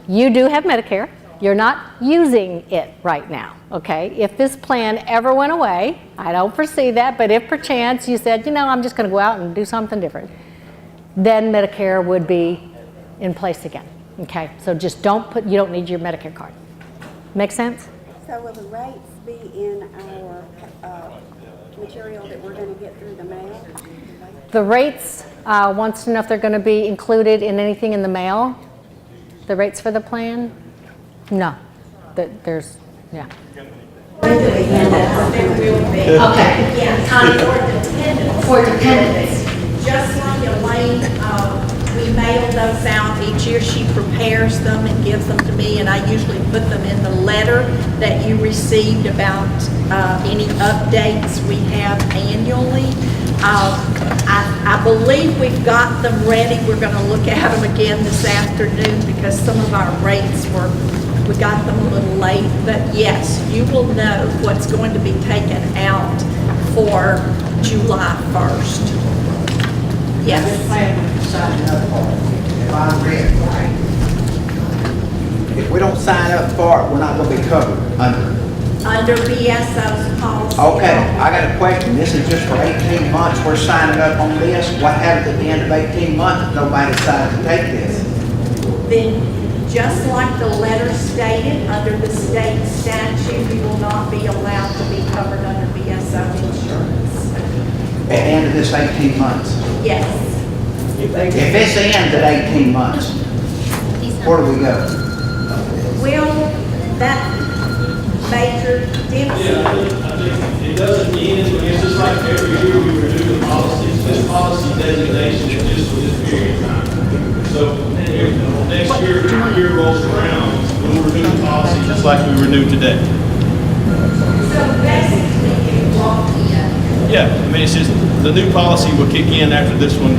you do have Medicare. You're not using it right now, okay? If this plan ever went away, I don't foresee that, but if perchance you said, I'm just going to go out and do something different, then Medicare would be in place again, okay? So just you don't need your Medicare card. Make sense? So will the rates be in our material that we're going to get through the mail? The rates, wants to know if they're going to be included in anything in the mail, the rates for the plan? No, yeah. Okay, yeah, Connie, for dependents. Just like Elaine, we mail those out each year. She prepares them and gives them to me, and I usually put them in the letter that you received about any updates we have annually. I believe we've got them ready. We're going to look at them again this afternoon because some of our rates we got them a little late. But yes, you will know what's going to be taken out for July 1st. Yes. fine red. If we don't sign up for it, we're not gonna be covered under it. Under BSO's policy. Okay, I got a question. This is just for 18 months. We're signing up on this. What happens at the end of 18 months if nobody decides to take this? Then, just like the letter stated, under the state statute, you will not be allowed to be covered under BSO insurance. At the end of this 18 months? Yes. If this ends at 18 months, where do we go? Will that major Yeah, difference? I think it doesn't end, but it's just like every year we renew the policies. This policy designation is just for this period of time. So if next year, the year rolls around, we'll renew the policy just like we renewed today. So basically, it won't be Yeah, I mean, it's just, the new policy will kick in after this one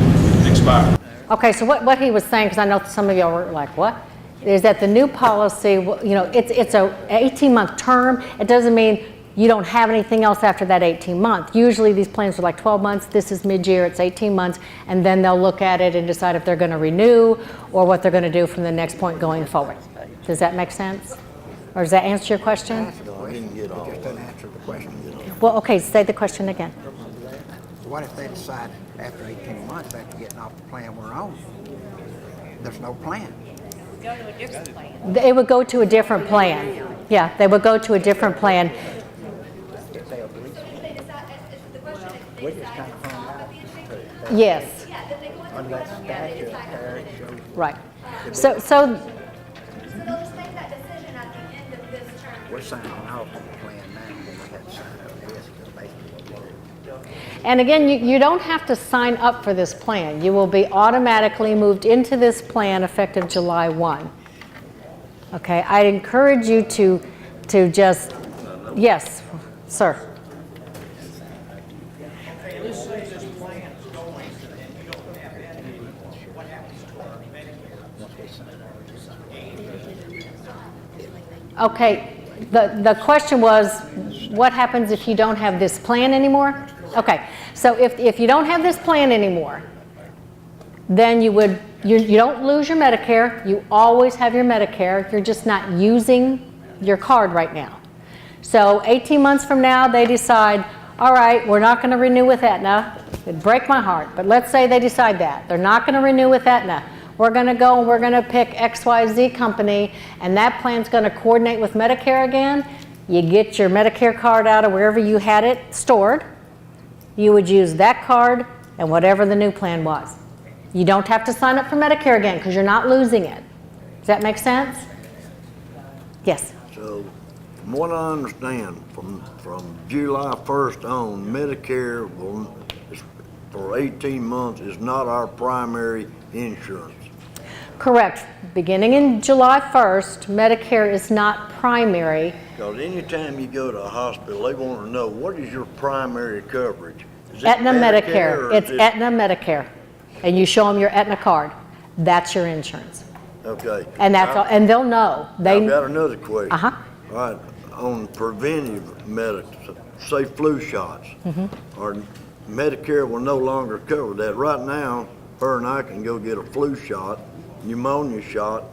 expires. Okay, so what he was saying, because I know some of y'all were like, what? Is that the new policy, you know, it's a 18-month term. It doesn't mean you don't have anything else after that 18-month. Usually these plans are like 12 months. This is mid-year, it's 18 months, and then they'll look at it and decide if they're going to renew or what they're going to do from the next point going forward. Does that make sense? Or does that answer your question? No, I didn't get all Just that. don't answer the question. Well, okay, say the question again. What if they decide after 18 months, after getting off the plan we're on, there's no plan? They would go to a different plan. Yeah, they would go to a different plan. We just kind of found out Yes, under that statute there, it shows right. So So they'll just make that decision at the end of this term. we're signing off on the plan now, when we had to sign up for this, because basically what we're And again, you don't have to sign up for this plan. You will be automatically moved into this plan effective July 1. Okay, I encourage you to just, yes, sir. Okay, let's say this plan is going and you don't have any, what happens to our Medicare? Okay, the question was, what happens if you don't have this plan anymore? Okay, so if you don't have this plan anymore, then you don't lose your Medicare. You always have your Medicare. You're just not using your card right now. So 18 months from now, they decide, all right, we're not going to renew with Aetna. It'd break my heart, but let's say they decide that. They're not going to renew with Aetna. We're going to go and we're going to pick XYZ company, and that plan's going to coordinate with Medicare again. You get your Medicare card out of wherever you had it stored. You would use that card and whatever the new plan was. You don't have to sign up for Medicare again because you're not losing it. Does that make sense? Yes. So, from what I understand, from July 1st on, Medicare for 18 months is not our primary insurance. Correct. Beginning in July 1st, Medicare is not primary. Because anytime you go to a hospital, they want to know, what is your primary coverage? Is it Aetna Medicare. or It's is it- Aetna Medicare. And you show them your Aetna card. That's your insurance. Okay. And that's all, and they'll know. I've got another question. Uh-huh. All right, on preventive medicine, say flu shots, or Medicare will no longer cover that. Right now, her and I can go get a flu shot, pneumonia shot.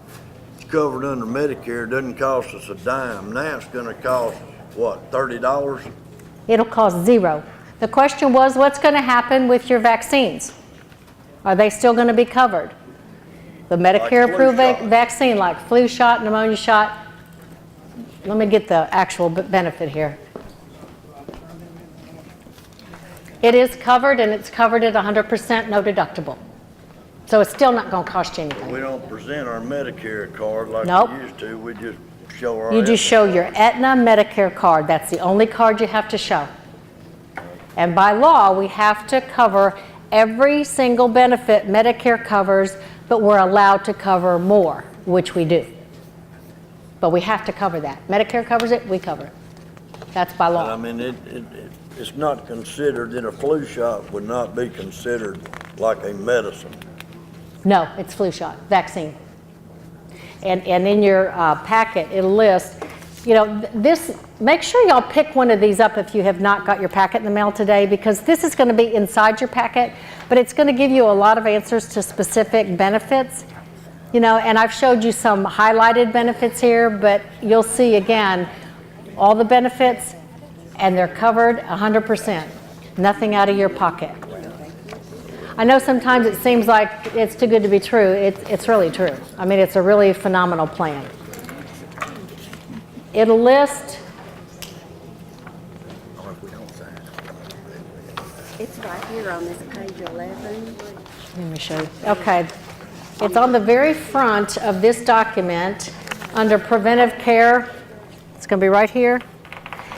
It's covered under Medicare, doesn't cost us a dime. Now it's gonna cost, what, $30? It'll cost zero. The question was, what's going to happen with your vaccines? Are they still going to be covered? The Medicare-approved flu shot. vaccine, like flu shot, pneumonia shot. Let me get the actual benefit here. It is covered, and it's covered at 100% no deductible. So it's still not going to cost you anything. We don't present our Medicare card like Nope. we used to. We just show our. You just Aetna show card. your Aetna Medicare card. That's the only card you have to show. And by law, we have to cover every single benefit Medicare covers, but we're allowed to cover more, which we do. But we have to cover that. Medicare covers it, we cover it. That's by But I law. mean, it's not considered, that a flu shot would not be considered like a medicine. No, it's flu shot, vaccine. And in your packet, it'll list, you know, this, make sure y'all pick one of these up if you have not got your packet in the mail today, because this is going to be inside your packet, but it's going to give you a lot of answers to specific benefits. You know, and I've showed you some highlighted benefits here, but you'll see again, all the benefits, and they're covered 100%. Nothing out of your pocket. I know sometimes it seems like it's too good to be true. It's really true. I mean, it's a really phenomenal plan. It'll list, It's right here on this page 11. let me show you. Okay. It's on the very front of this document under Preventive Care. It's going to be right here.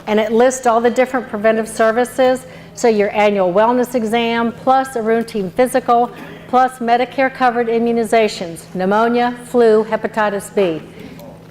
And it lists all the different preventive services. So your annual wellness exam, plus a routine physical, plus Medicare covered immunizations, pneumonia, flu, hepatitis B.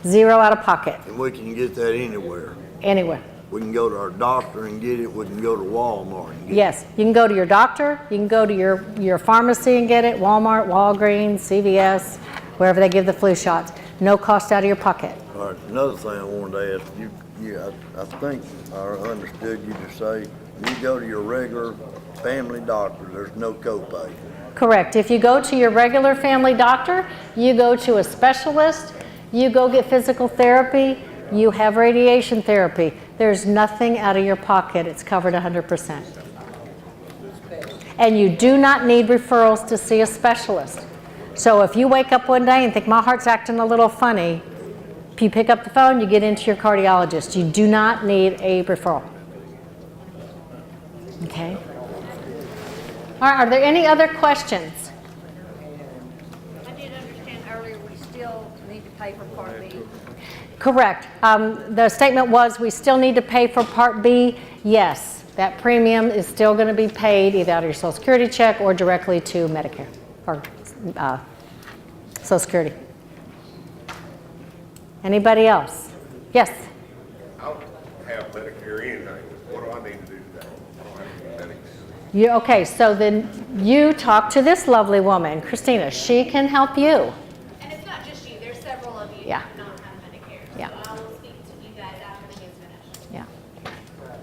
Zero out of pocket. And we can get that anywhere. Anywhere. We can go to our doctor and get it, we can go to Walmart and get it. Yes, you can go to your doctor, you can go to your pharmacy and get it, Walmart, Walgreens, CVS, wherever they give the flu shots. No cost out of your pocket. All right, another thing I wanted to ask you, I think I understood you to say, you go to your regular family doctor, there's no copay. Correct. If you go to your regular family doctor, you go to a specialist, you go get physical therapy, you have radiation therapy. There's nothing out of your pocket. It's covered 100%. And you do not need referrals to see a specialist. So if you wake up one day and think my heart's acting a little funny, if you pick up the phone, you get into your cardiologist. You do not need a referral. Okay? All right, are there any other questions? I did understand earlier we still need to pay for Part B. Correct. The statement was we still need to pay for Part B. Yes, that premium is still going to be paid either out of your Social Security check or directly to Medicare or Social Security. Anybody else? Yes? I don't have Medicare anything. What do I need to do today? I don't have any Medicare. Okay, so then you talk to this lovely woman, Cristina. She can help you. And it's not just you, there's several of you Yeah. that do not have Medicare. Yeah. So I will speak to you guys after the meeting's finished.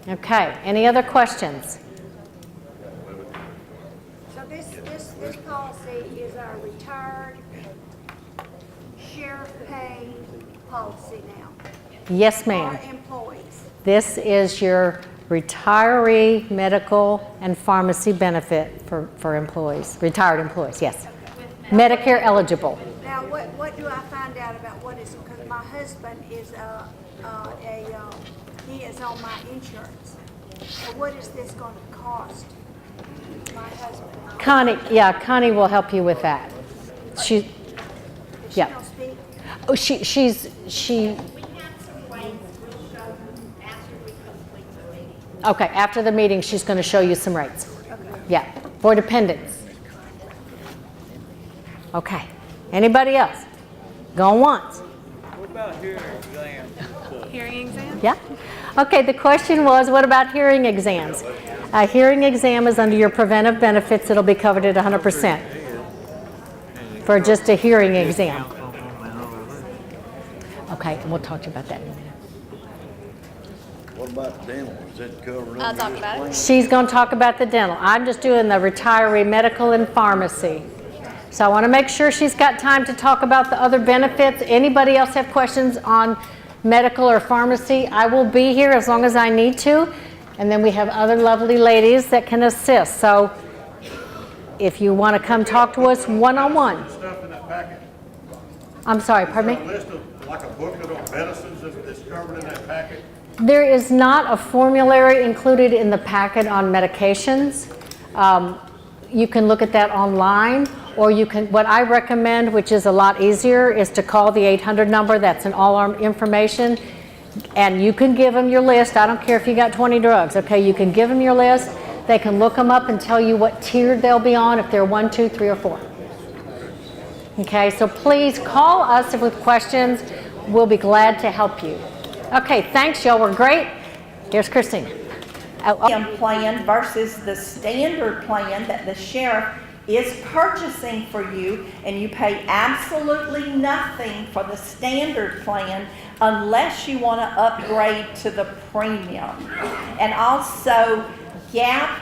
Yeah. Okay, any other questions? So this policy is our retired sheriff pay policy now. Yes, ma'am. For employees. This is your retiree medical and pharmacy benefit for employees, retired employees, yes. Medicare eligible. Now, what do I find out about what is, because my husband is he is on my insurance. So what is this going to cost my husband? Connie will help you with that. Is she Yeah. going to speak? Oh, she, We have some rates we'll show you after we complete the meeting. okay, after the meeting, she's going to show you some rates. Yeah, for dependents. Okay, anybody else? Going once? What about hearing exams? Hearing exam? Yeah. Okay, the question was, what about hearing exams? A hearing exam is under your preventive benefits. It'll be covered at 100% for just a hearing exam. Okay, and we'll talk to you about that in a minute. What about dental? Is it covered? I'll talk about it. She's going to talk about the dental. I'm just doing the retiree medical and pharmacy. So I want to make sure she's got time to talk about the other benefits. Anybody else have questions on medical or pharmacy? I will be here as long as I need to. And then we have other lovely ladies that can assist. So if you want to come talk to us one-on-one. Stuff in that packet. I'm sorry, pardon me? A list of, like a booklet on medicines that's covered in that packet. There is not a formulary included in the packet on medications. You can look at that online, or you can, what I recommend, which is a lot easier, is to call the 800 number. That's in all our information. And you can give them your list. I don't care if you got 20 drugs, okay? You can give them your list. They can look them up and tell you what tier they'll be on, if they're 1, 2, 3, or 4. Okay, so please call us with questions. We'll be glad to help you. Okay, thanks, y'all were great. Here's Christine. Plan versus the standard plan that the sheriff is purchasing for you, and you pay absolutely nothing for the standard plan unless you want to upgrade to the premium. And also, GAP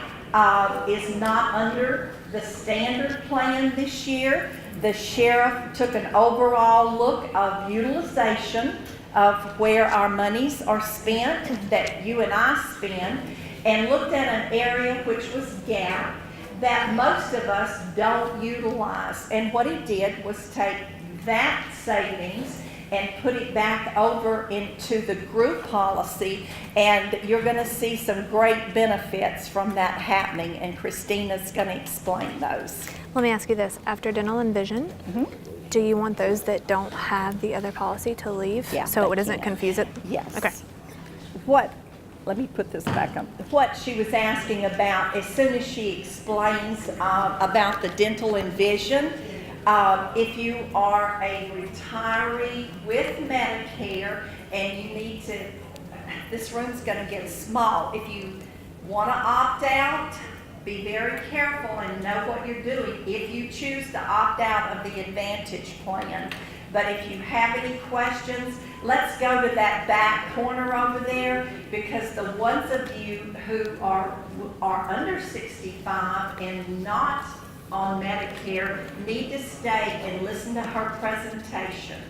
is not under the standard plan this year. The sheriff took an overall look of utilization of where our monies are spent, that you and I spend, and looked at an area which was gap that most of us don't utilize. And what he did was take that savings and put it back over into the group policy, and you're going to see some great benefits from that happening, and Christina's going to explain those. Let me ask you this, after dental and vision, do you want those that don't have the other policy to leave? Yeah, so they it doesn't can. confuse it? Yes. Okay. Let me put this back up. What she was asking about, as soon as she explains about the dental and vision, if you are a retiree with Medicare and you need to, this room's going to get small. If you want to opt out, be very careful and know what you're doing if you choose to opt out of the Advantage plan. But if you have any questions, let's go to that back corner over there, because the ones of you who are under 65 and not on Medicare need to stay and listen to her presentation.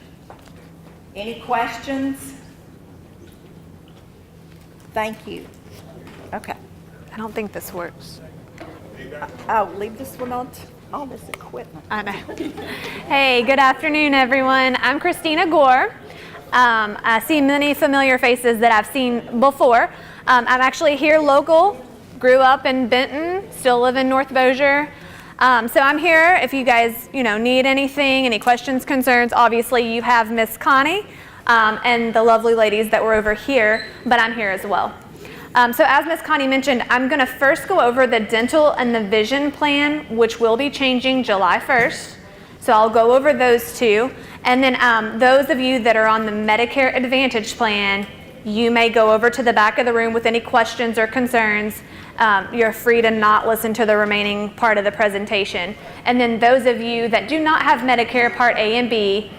Any questions? Thank you. Okay. I don't think this works. Oh, leave this one on, all this equipment. I know. Hey, good afternoon, everyone. I'm Cristina Gore. I see many familiar faces that I've seen before. I'm actually here local, grew up in Benton, still live in North Bossier. So I'm here if you guys, need anything, any questions, concerns. Obviously, you have Miss Connie and the lovely ladies that were over here, but I'm here as well. So as Miss Connie mentioned, I'm going to first go over the dental and the vision plan, which will be changing July 1st. So I'll go over those two. And then those of you that are on the Medicare Advantage plan, you may go over to the back of the room with any questions or concerns. You're free to not listen to the remaining part of the presentation. And then those of you that do not have Medicare Part A and B,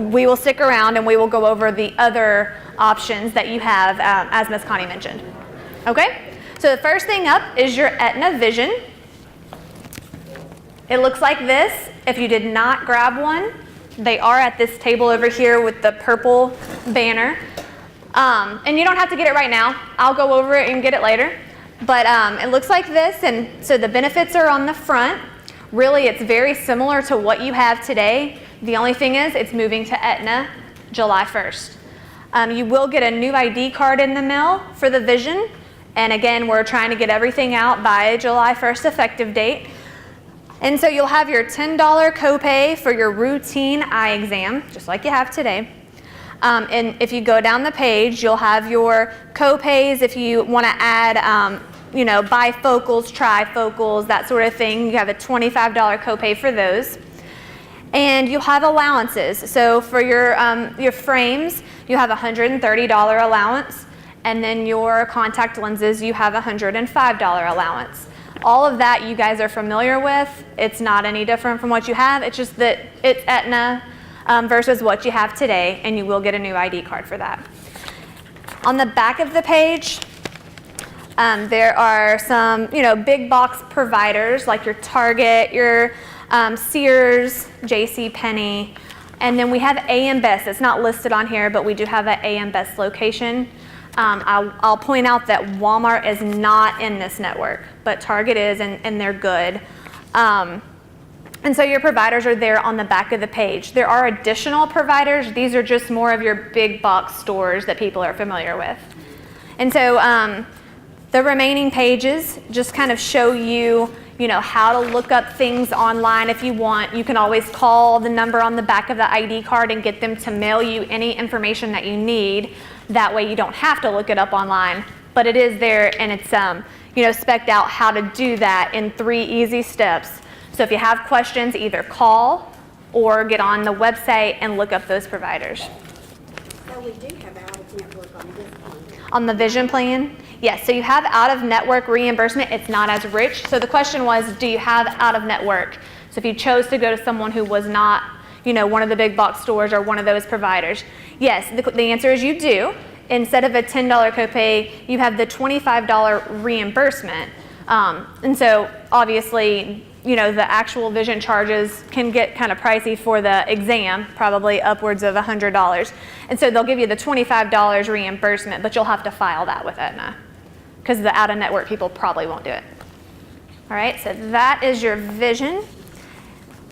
we will stick around and we will go over the other options that you have, as Ms. Connie mentioned. Okay, so the first thing up is your Aetna Vision. It looks like this. If you did not grab one, they are at this table over here with the purple banner. And you don't have to get it right now. I'll go over it and get it later. But it looks like this, and so the benefits are on the front. Really, it's very similar to what you have today. The only thing is it's moving to Aetna July 1st. You will get a new ID card in the mail for the vision. And again, we're trying to get everything out by July 1st effective date. And so you'll have your $10 copay for your routine eye exam, just like you have today. And if you go down the page, you'll have your copays if you want to add, bifocals, trifocals, that sort of thing. You have a $25 copay for those. And you'll have allowances. So for your frames, you have a $130 allowance. And then your contact lenses, you have a $105 allowance. All of that you guys are familiar with. It's not any different from what you have. It's just that it's Aetna versus what you have today, and you will get a new ID card for that. On the back of the page, there are some, big box providers like your Target, your Sears, JCPenney, and then we have AM Best. It's not listed on here, but we do have an AM Best location. I'll point out that Walmart is not in this network, but Target is, and they're good. And so your providers are there on the back of the page. There are additional providers. These are just more of your big box stores that people are familiar with. And so the remaining pages just kind of show you, how to look up things online if you want. You can always call the number on the back of the ID card and get them to mail you any information that you need. That way you don't have to look it up online, but it is there, and it's spec'd out how to do that in 3 easy steps. So if you have questions, either call or get on the website and look up those providers. So we do have out-of-network on this one. On the vision plan, yes, so you have out-of-network reimbursement. It's not as rich. So the question was, do you have out-of-network? So if you chose to go to someone who was not, one of the big box stores or one of those providers, yes, the answer is you do. Instead of a $10 copay, you have the $25 reimbursement. And so obviously, the actual vision charges can get kind of pricey for the exam, probably upwards of $100. And so they'll give you the $25 reimbursement, but you'll have to file that with Aetna because the out-of-network people probably won't do it. All right, so that is your vision.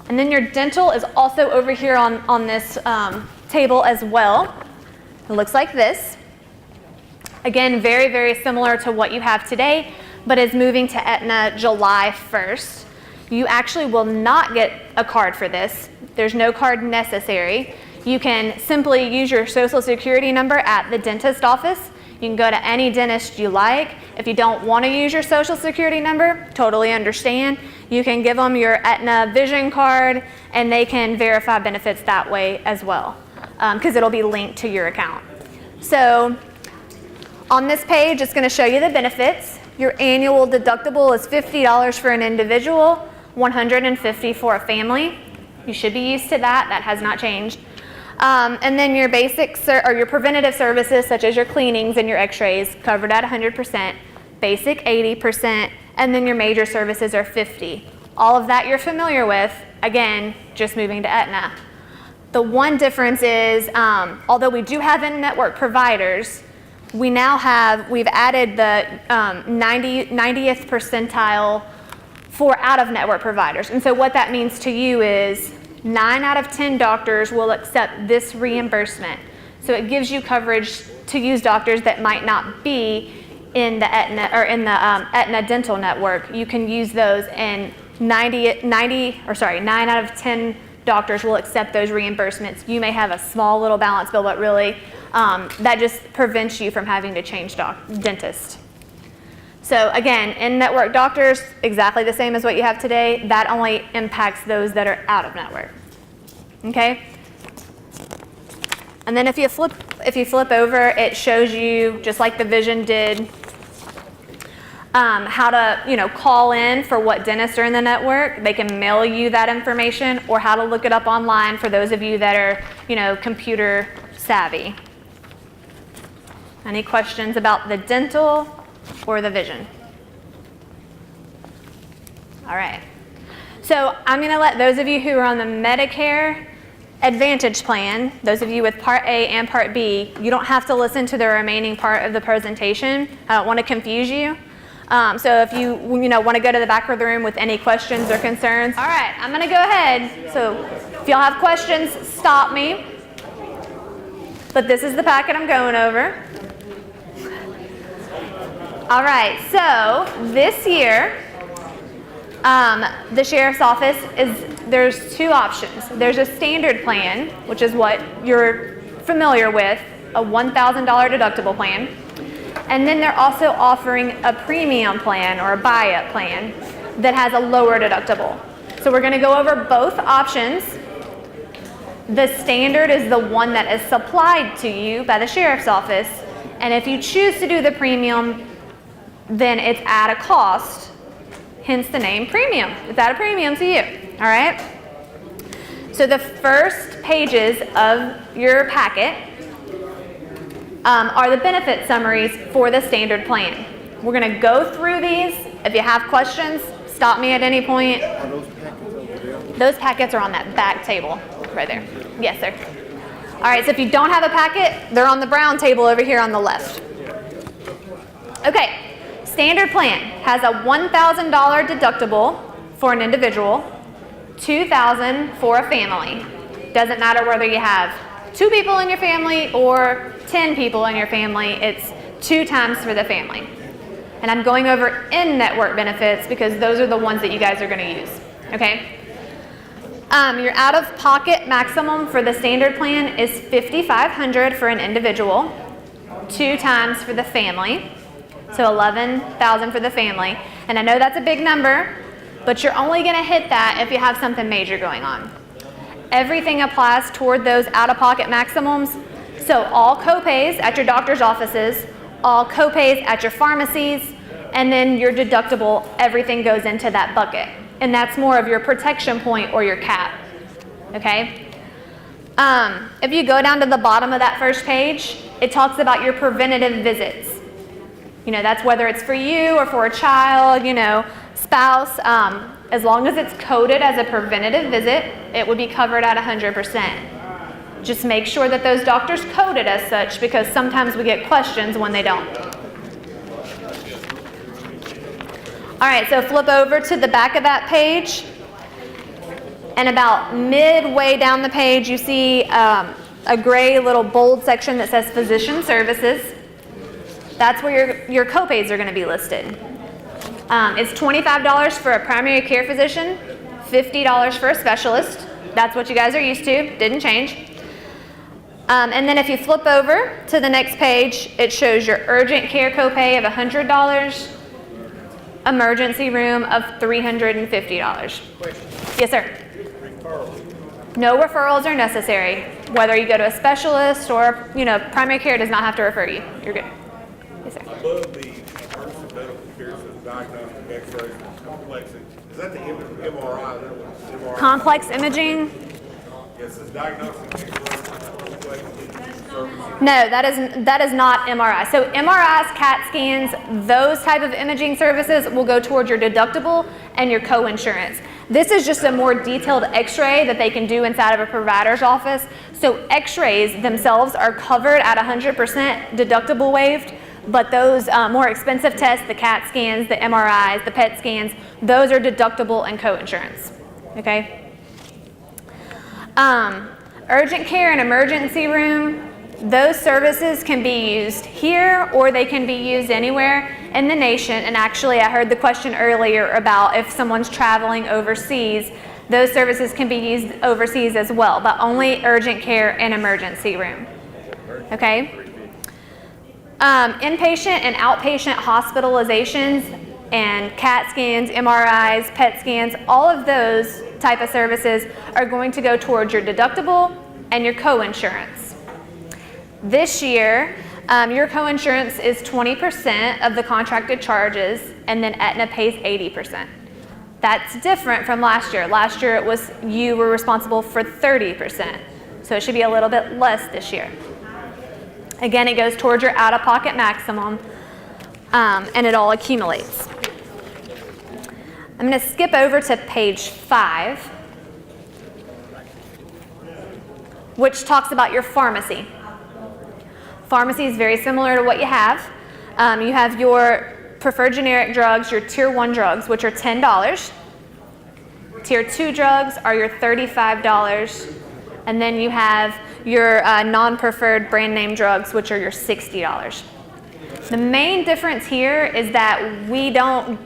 And then your dental is also over here on this table as well. It looks like this. Again, very, very similar to what you have today, but is moving to Aetna July 1st. You actually will not get a card for this. There's no card necessary. You can simply use your social security number at the dentist office. You can go to any dentist you like. If you don't want to use your social security number, totally understand. You can give them your Aetna Vision card and they can verify benefits that way as well, because it'll be linked to your account. So on this page, it's going to show you the benefits. Your annual deductible is $50 for an individual, $150 for a family. You should be used to that. That has not changed. And then your basic or your preventative services, such as your cleanings and your x-rays, covered at 100%, basic 80%, and then your major services are 50%. All of that you're familiar with, again, just moving to Aetna. The one difference is, although we do have in-network providers, we've added the 90th percentile for out-of-network providers. And so what that means to you is 9 out of 10 doctors will accept this reimbursement. So it gives you coverage to use doctors that might not be in the Aetna or in the Aetna dental network. You can use those, and 9 out of 10 doctors will accept those reimbursements. You may have a small little balance bill, but really that just prevents you from having to change dentist. So again, in-network doctors, exactly the same as what you have today. That only impacts those that are out of network. Okay? And then if you flip over, it shows you, just like the Vision did, how to call in for what dentists are in the network. They can mail you that information, or how to look it up online for those of you that are computer savvy. Any questions about the dental or the vision? All right. So I'm going to let those of you who are on the Medicare Advantage plan, those of you with Part A and Part B, you don't have to listen to the remaining part of the presentation. I don't want to confuse you. So if you want to go to the back of the room with any questions or concerns. All right, I'm going to go ahead. So if y'all have questions, stop me. But this is the packet I'm going over. All right, so this year, the Sheriff's Office there's two options. There's a standard plan, which is what you're familiar with, a $1,000 deductible plan. And then they're also offering a premium plan or a buy-up plan that has a lower deductible. So we're going to go over both options. The standard is the one that is supplied to you by the Sheriff's Office. And if you choose to do the premium, then it's at a cost, hence the name premium. It's at a premium to you, all right? So the first pages of your packet are the benefit summaries for the standard plan. We're gonna go through these. If you have questions, stop me at any point. Are those packets over there? Those packets are on that back table, right there. Yes, sir. All right, so if you don't have a packet, they're on the brown table over here on the left. Okay. Standard plan has a $1,000 deductible for an individual, $2,000 for a family. Doesn't matter whether you have 2 people in your family or 10 people in your family, it's 2 times for the family. And I'm going over in-network benefits because those are the ones that you guys are going to use, okay? Your out-of-pocket maximum for the standard plan is $5,500 for an individual, 2 times for the family. So $11,000 for the family. And I know that's a big number, but you're only going to hit that if you have something major going on. Everything applies toward those out-of-pocket maximums. So all copays at your doctor's offices, all copays at your pharmacies, and then your deductible, everything goes into that bucket. And that's more of your protection point or your cap. Okay? If you go down to the bottom of that first page, it talks about your preventative visits. That's whether it's for you or for a child, spouse. As long as it's coded as a preventative visit, it would be covered at 100%. Just make sure that those doctors code it as such, because sometimes we get questions when they don't. All right, so flip over to the back of that page. And about midway down the page, you see a gray little bold section that says physician services. That's where your copays are going to be listed. It's $25 for a primary care physician, $50 for a specialist. That's what you guys are used to, didn't change. And then if you flip over to the next page, it shows your urgent care copay of $100, emergency room of $350. Yes, sir. No referrals are necessary. Whether you go to a specialist or, primary care does not have to refer you. You're good. Yes, sir. Above the emergency medical care, says diagnostic x-rays, complex, is that the MRI? MRI? Complex imaging? Yes, it's diagnostic x-rays, complex services. No, that is not MRI. So MRIs, CAT scans, those type of imaging services will go towards your deductible and your co-insurance. This is just a more detailed x-ray that they can do inside of a provider's office. So x-rays themselves are covered at 100% deductible waived, but those more expensive tests, the CAT scans, the MRIs, the PET scans, those are deductible and co-insurance, okay? Urgent care and emergency room, those services can be used here or they can be used anywhere in the nation. And actually, I heard the question earlier about if someone's traveling overseas, those services can be used overseas as well, but only urgent care and emergency room. Okay? Inpatient and outpatient hospitalizations and CAT scans, MRIs, PET scans, all of those type of services are going to go towards your deductible and your co-insurance. This year, your co-insurance is 20% of the contracted charges, and then Aetna pays 80%. That's different from last year. Last year, you were responsible for 30%, so it should be a little bit less this year. Again, it goes towards your out-of-pocket maximum, and it all accumulates. I'm going to skip over to page 5, which talks about your pharmacy. Pharmacy is very similar to what you have. You have your preferred generic drugs, your tier 1 drugs, which are $10. Tier 2 drugs are your $35. And then you have your non-preferred brand name drugs, which are your $60. The main difference here is that we don't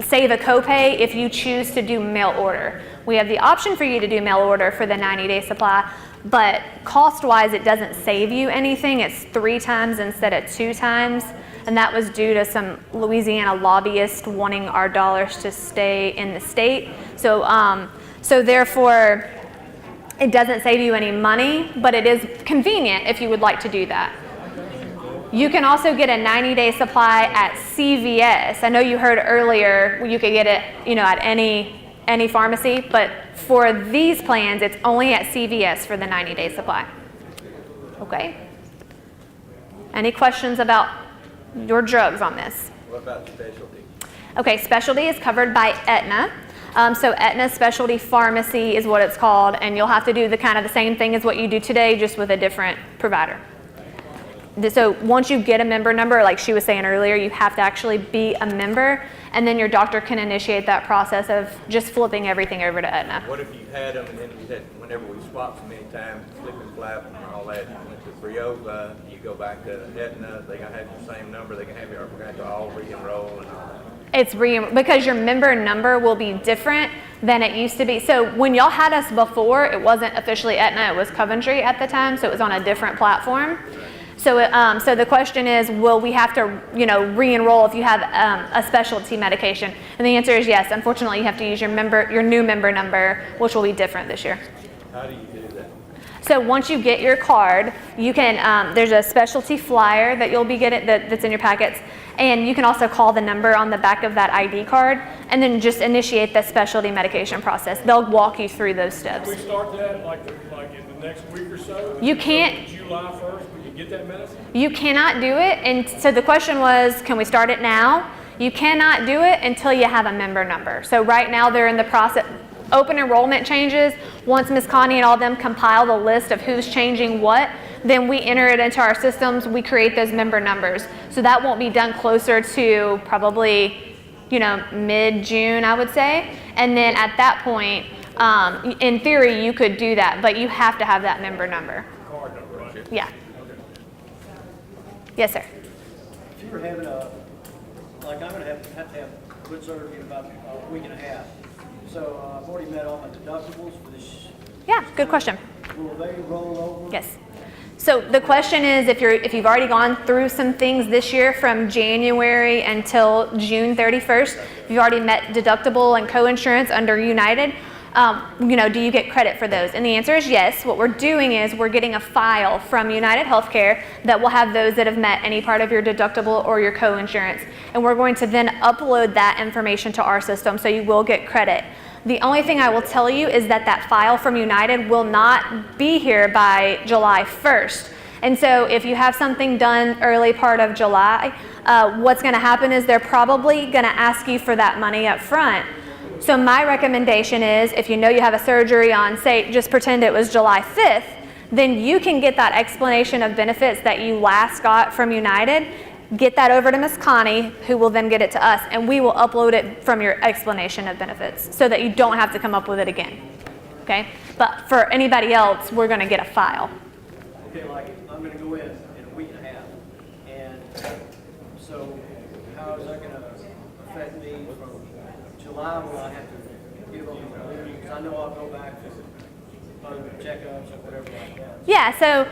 save a copay if you choose to do mail order. We have the option for you to do mail order for the 90-day supply, but cost-wise, it doesn't save you anything. It's 3 times instead of 2 times, and that was due to some Louisiana lobbyists wanting our dollars to stay in the state. So therefore, it doesn't save you any money, but it is convenient if you would like to do that. You can also get a 90-day supply at CVS. I know you heard earlier you could get it, at any pharmacy, but for these plans, it's only at CVS for the 90-day supply. Okay? Any questions about your drugs on this? What about specialty? Okay, specialty is covered by Aetna. So Aetna Specialty Pharmacy is what it's called, and you'll have to do the same thing as what you do today, just with a different provider. So once you get a member number, like she was saying earlier, you have to actually be a member, and then your doctor can initiate that process of just flipping everything over to Aetna. What if you had them and then you had, whenever we swapped so many times, flip and flap and all that, you went to Briova, you go back to Aetna, they gonna have the same number, they can have your forgot to all re-enroll and all that. It's because your member number will be different than it used to be. So when y'all had us before, it wasn't officially Aetna, it was Coventry at the time, so it was on a different platform. So, so the question is, will we have to, re-enroll if you have a specialty medication? And the answer is yes. Unfortunately, you have to use your new member number, which will be different this year. How do you do that? So once you get your card, you can, there's a specialty flyer that you'll be getting that's in your packets, and you can also call the number on the back of that ID card, and then just initiate the specialty medication process. They'll walk you through those steps. Can we start that like in the next week or so? You can't. July 1st, we can get that medicine? You cannot do it, and so the question was, can we start it now? You cannot do it until you have a member number. So right now they're in the process, open enrollment changes. Once Ms. Connie and all them compile the list of who's changing what, then we enter it into our systems, we create those member numbers. So that won't be done closer to probably, mid-June, I would say. And then at that point, in theory, you could do that, but you have to have that member number. Card number, right? Yeah. Yes, sir. If you were having I'm gonna have to have good surgery in about a week and a half. So I've already met all my deductibles for this. Yeah, good question. Will they roll over? Yes. So the question is, if you've already gone through some things this year from January until June 31st, if you've already met deductible and co-insurance under United, do you get credit for those? And the answer is yes. What we're doing is we're getting a file from United Healthcare that will have those that have met any part of your deductible or your co-insurance. And we're going to then upload that information to our system, so you will get credit. The only thing I will tell you is that that file from United will not be here by July 1st. And so if you have something done early part of July, what's going to happen is they're probably going to ask you for that money up front. So my recommendation is, if you know you have a surgery on, say, just pretend it was July 5th, then you can get that explanation of benefits that you last got from United, get that over to Ms. Connie, who will then get it to us, and we will upload it from your explanation of benefits so that you don't have to come up with it again. Okay? But for anybody else, we're going to get a file. Okay, like I'm going to go in a week and a half, and so how is that going to affect me from July? Will I have to give them because I know I'll go back to other checkups or whatever like that. Yeah, so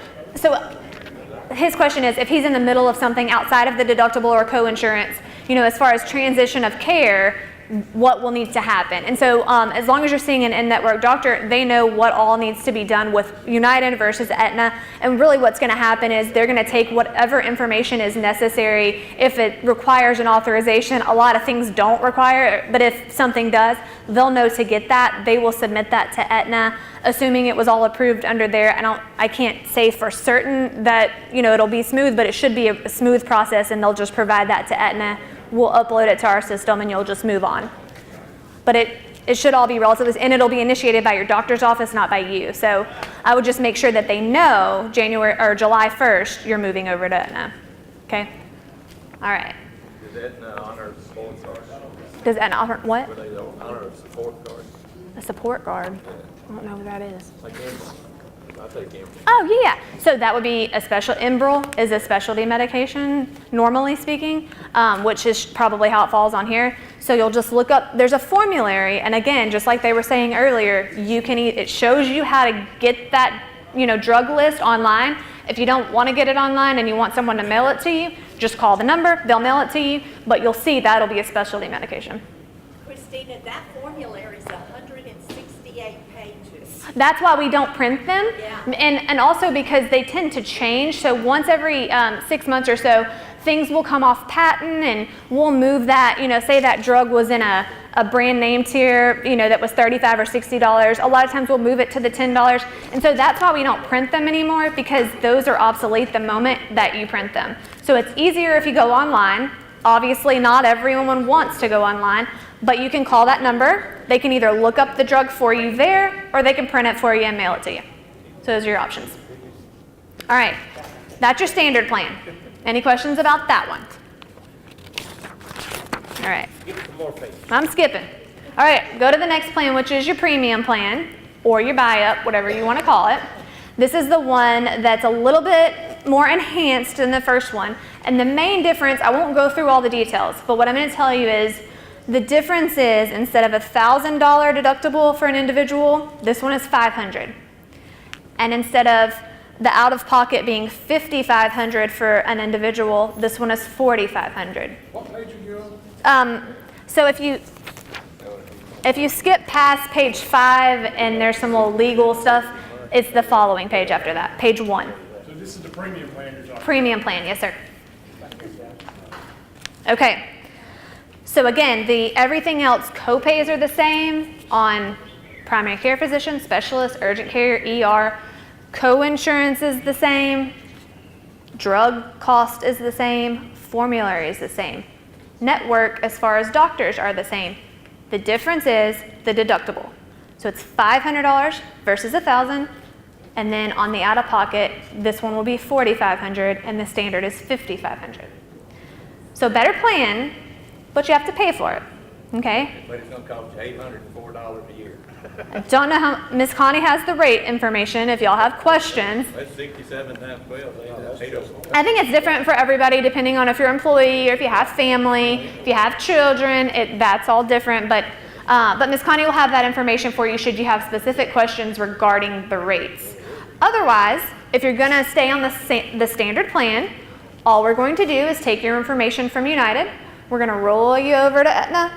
his question is, if he's in the middle of something outside of the deductible or co-insurance, as far as transition of care, what will need to happen. And so as long as you're seeing an in-network doctor, they know what all needs to be done with United versus Aetna. And really what's going to happen is they're going to take whatever information is necessary. If it requires an authorization, a lot of things don't require it, but if something does, they'll know to get that. They will submit that to Aetna, assuming it was all approved under there. I can't say for certain that it'll be smooth, but it should be a smooth process, and they'll just provide that to Aetna. We'll upload it to our system and you'll just move on. But it should all be relatively, and it'll be initiated by your doctor's office, not by you. So I would just make sure that they know January or July 1st you're moving over to Aetna. Okay? All right. Does Aetna honor a support card? Does Aetna honor what? Would they honor a support card? A support card? Yeah. I don't know what that is. Like Enrollment. I take Enrollment. Oh, yeah. So that would be a special, Enroll is a specialty medication, normally speaking, which is probably how it falls on here. So you'll just look up, there's a formulary, and again, just like they were saying earlier, it shows you how to get that, drug list online. If you don't want to get it online and you want someone to mail it to you, just call the number, they'll mail it to you, but you'll see that'll be a specialty medication. Christina, that formulary is 168 pages. That's why we don't print them. Yeah. And also because they tend to change. So once every 6 months or so, things will come off patent and we'll move that, say that drug was in a brand name tier, that was $35 or $60. A lot of times we'll move it to the $10. And so that's why we don't print them anymore, because those are obsolete the moment that you print them. So it's easier if you go online. Obviously not everyone wants to go online, but you can call that number. They can either look up the drug for you there, or they can print it for you and mail it to you. So those are your options. All right, that's your standard plan. Any questions about that one? All right. I'm skipping. All right, go to the next plan, which is your premium plan, or your buy-up, whatever you want to call it. This is the one that's a little bit more enhanced than the first one. And the main difference, I won't go through all the details, but what I'm going to tell you is the difference is, instead of a $1,000 deductible for an individual, this one is $500. And instead of the out-of-pocket being $5,500 for an individual, this one is $4,500. What page are you on? So if you skip past page 5 and there's some little legal stuff, it's the following page after that, page 1. So this is the premium plan you're talking about? Premium plan, yes sir. Okay, so again, everything else, copays are the same on primary care physician, specialist, urgent care, ER. Co-insurance is the same. Drug cost is the same. Formulary is the same. network as far as doctors are the same. The difference is the deductible. So it's $500 versus $1,000, and then on the out-of-pocket, this one will be $4,500, and the standard is $5,500. So better plan, but you have to pay for it, okay? But it's gonna cost you $804 a year. I don't know how, Ms. Connie has the rate information if y'all have questions. That's 67 times 12, that's 804. I think it's different for everybody depending on if you're an employee or if you have family, if you have children, that's all different. But Ms. Connie will have that information for you should you have specific questions regarding the rates. Otherwise, if you're gonna stay on the standard plan, all we're going to do is take your information from United, we're gonna roll you over to Aetna,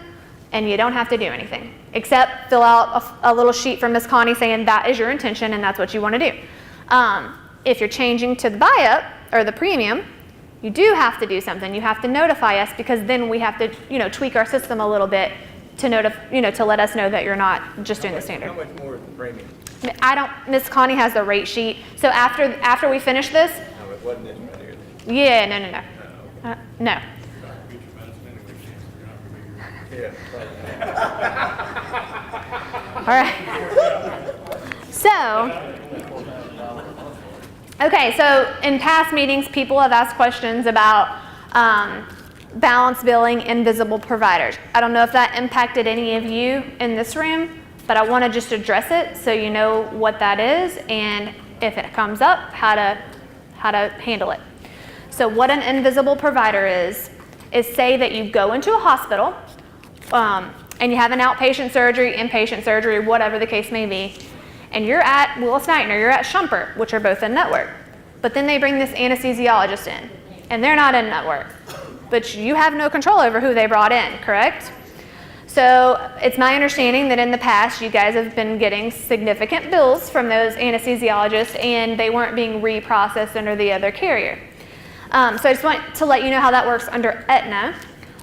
and you don't have to do anything, except fill out a little sheet from Ms. Connie saying that is your intention and that's what you wanna do. If you're changing to the buy-up or the premium, you do have to do something. You have to notify us because then we have to, tweak our system a little bit to to let us know that you're not just doing the standard. How much more is the premium? Ms. Connie has the rate sheet. So after we finish this, No, it wasn't this right here. yeah, no. Yeah. All right. So in past meetings, people have asked questions about balance billing, invisible providers. I don't know if that impacted any of you in this room, but I want to just address it so you know what that is and if it comes up, how to handle it. So what an invisible provider is say that you go into a hospital and you have an outpatient surgery, inpatient surgery, whatever the case may be, and you're at Willis-Knighton or you're at Shumpert, which are both in network, but then they bring this anesthesiologist in, and they're not in network, but you have no control over who they brought in, correct? So it's my understanding that in the past you guys have been getting significant bills from those anesthesiologists and they weren't being reprocessed under the other carrier. So I just want to let you know how that works under Aetna.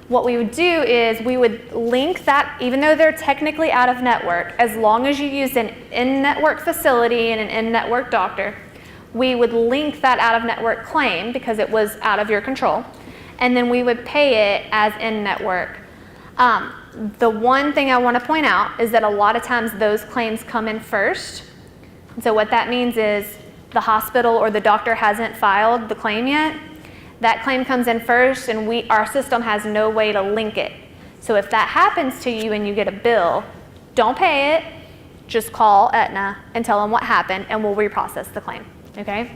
What we would do is we would link that, even though they're technically out of network, as long as you use an in-network facility and an in-network doctor, we would link that out-of-network claim because it was out of your control, and then we would pay it as in-network. The one thing I want to point out is that a lot of times those claims come in first. And so what that means is the hospital or the doctor hasn't filed the claim yet. That claim comes in first and our system has no way to link it. So if that happens to you and you get a bill, don't pay it, just call Aetna and tell them what happened and we'll reprocess the claim, okay?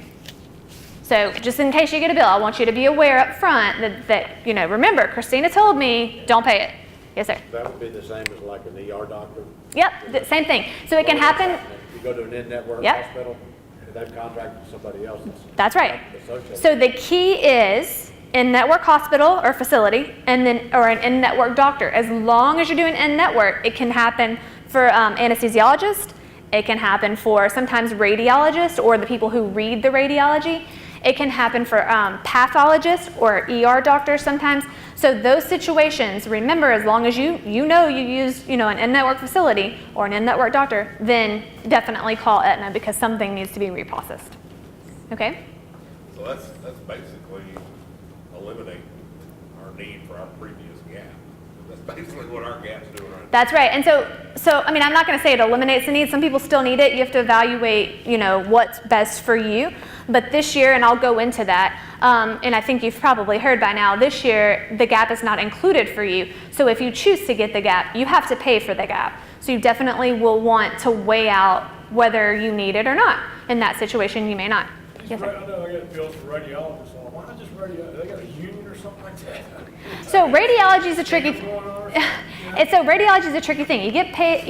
So just in case you get a bill, I want you to be aware up front that remember, Cristina told me, don't pay it. Yes, sir. That would be the same as like an ER doctor? Yep, same thing. So it can happen. You go to an in-network Yep. hospital, and they've contracted somebody else. That's right. Associated. So the key is in-network hospital or facility, or an in-network doctor. As long as you're doing in-network, it can happen for anesthesiologists. It can happen for sometimes radiologists or the people who read the radiology. It can happen for pathologists or ER doctors sometimes. So those situations, remember, as long as you use an in-network facility or an in-network doctor, then definitely call Aetna because something needs to be reprocessed. Okay? So that's basically eliminate our need for our previous gap. That's basically what our gap's doing right now. That's right. And so I mean, I'm not going to say it eliminates the need. Some people still need it. You have to evaluate, what's best for you. But this year, and I'll go into that, and I think you've probably heard by now, this year, the gap is not included for you. So if you choose to get the gap, you have to pay for the gap. So you definitely will want to weigh out whether you need it or not. In that situation, you may not. Yes, sir. I know I get bills for radiologists, so why not just radiology? They got a union or something like that? So radiology is a tricky thing. You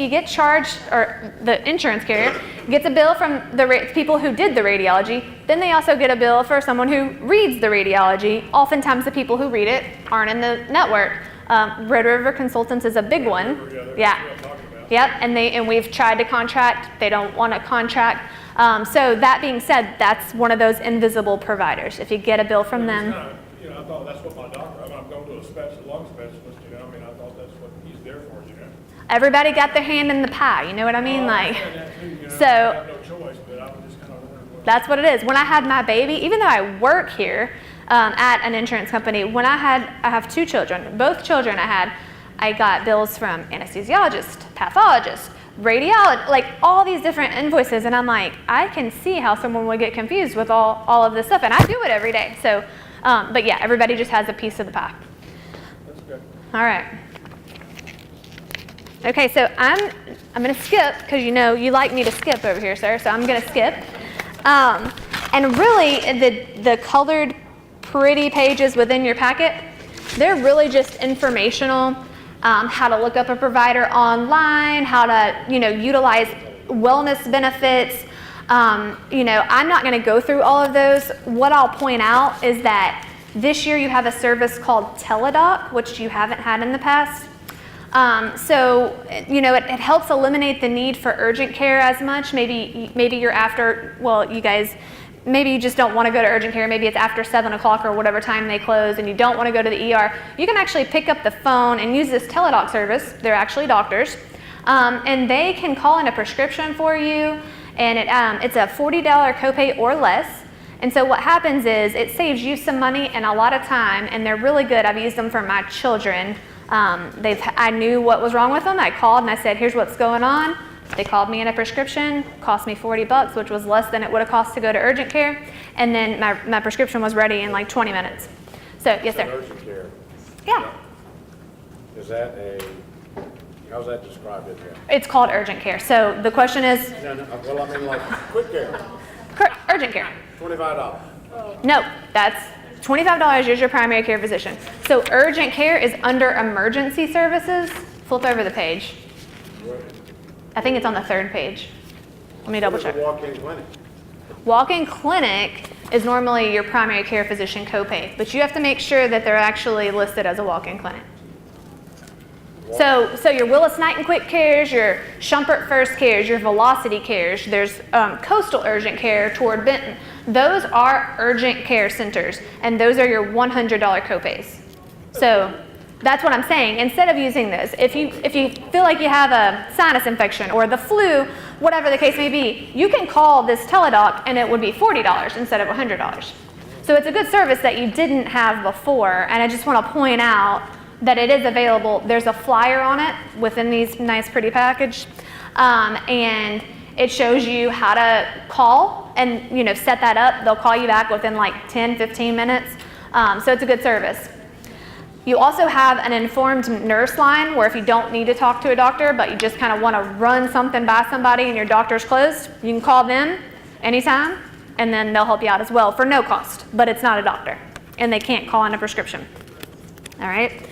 get charged, or the insurance carrier gets a bill from the people who did the radiology. Then they also get a bill for someone who reads the radiology. Oftentimes the people who read it aren't in the network. Red River Consultants is a big one. Yeah. Yep. And we've tried to contract. They don't want to contract. So that being said, that's one of those invisible providers. If you get a bill from them. I thought that's what my doctor, I'm going to a lung specialist, I thought that's what he's there for, Everybody got their hand in the pie, you know what I mean? I So have no choice, but I was just kind of wondering that's what it is. When I had my baby, even though I work here, at an insurance company. When I have 2 children, both children I got bills from anesthesiologist, pathologist, radiology, like all these different invoices, and I'm like, I can see how someone would get confused with all of this stuff, and I do it every day. So, but yeah, everybody just has a piece of the pie. That's good. All right. Okay, so I'm going to skip, because you know you like me to skip over here, sir, so I'm going to skip. And really, the colored pretty pages within your packet, they're really just informational, how to look up a provider online, how to, utilize wellness benefits. I'm not going to go through all of those. What I'll point out is that this year you have a service called Tele Doc, which you haven't had in the past. It helps eliminate the need for urgent care as much. Maybe you're after, well, you guys, maybe you just don't want to go to urgent care. Maybe it's after 7 o'clock or whatever time they close and you don't want to go to the ER. You can actually pick up the phone and use this Tele Doc service. They're actually doctors. And they can call in a prescription for you, and it's a $40 copay or less. And so what happens is it saves you some money and a lot of time, and they're really good. I've used them for my children. I knew what was wrong with them. I called and I said, here's what's going on. They called me in a prescription, cost me $40, which was less than it would have cost to go to urgent care. And then my prescription was ready in like 20 minutes. So, yes, sir. Urgent care. Yeah. Is that how's that described in there? It's called urgent care. So the question is? Well, I mean like quick care. Urgent care. $25. No, that's $25 is your primary care physician. So urgent care is under emergency services. Flip over the page. I think it's on the 3rd page. Let me double check. Walk-in clinic. Walk-in clinic is normally your primary care physician copay, but you have to make sure that they're actually listed as a walk-in clinic. So your Willis Knight and Quick Cares, your Schumpert First Cares, your Velocity Cares, there's Coastal Urgent Care toward Benton. Those are urgent care centers, and those are your $100 copays. So that's what I'm saying. Instead of using this, if you feel like you have a sinus infection or the flu, whatever the case may be, you can call this Tele Doc and it would be $40 instead of $100. So it's a good service that you didn't have before, and I just want to point out that it is available. There's a flyer on it within these nice pretty package, and it shows you how to call and set that up. They'll call you back within like 10-15 minutes. So it's a good service. You also have an informed nurse line where if you don't need to talk to a doctor, but you just kind of want to run something by somebody and your doctor's closed, you can call them anytime, and then they'll help you out as well for no cost, but it's not a doctor, and they can't call in a prescription. All right.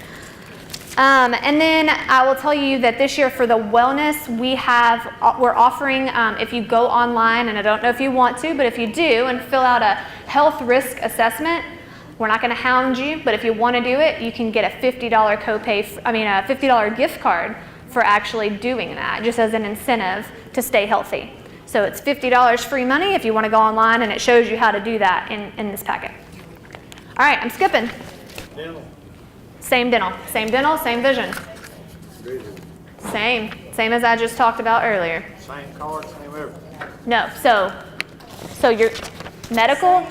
And then I will tell you that this year for the wellness, we're offering, if you go online, and I don't know if you want to, but if you do and fill out a health risk assessment, we're not going to hound you, but if you want to do it, you can get a $50 copay, a $50 gift card for actually doing that, just as an incentive to stay healthy. So it's $50 free money if you want to go online, and it shows you how to do that in this packet. All right, I'm skipping. Dental. Same dental, same vision. Same as I just talked about earlier. Same card, same everything. No, so your medical,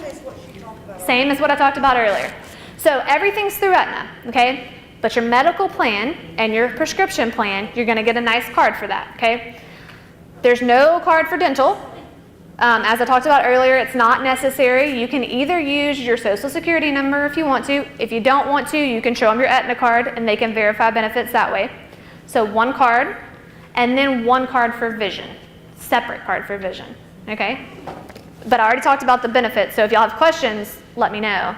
same as what I talked about earlier. So everything's through Aetna, okay? But your medical plan and your prescription plan, you're gonna get a nice card for that, okay? There's no card for dental. As I talked about earlier, it's not necessary. You can either use your social security number if you want to. If you don't want to, you can show them your Aetna card and they can verify benefits that way. So one card, and then one card for vision, separate card for vision, okay? But I already talked about the benefits, so if y'all have questions, let me know.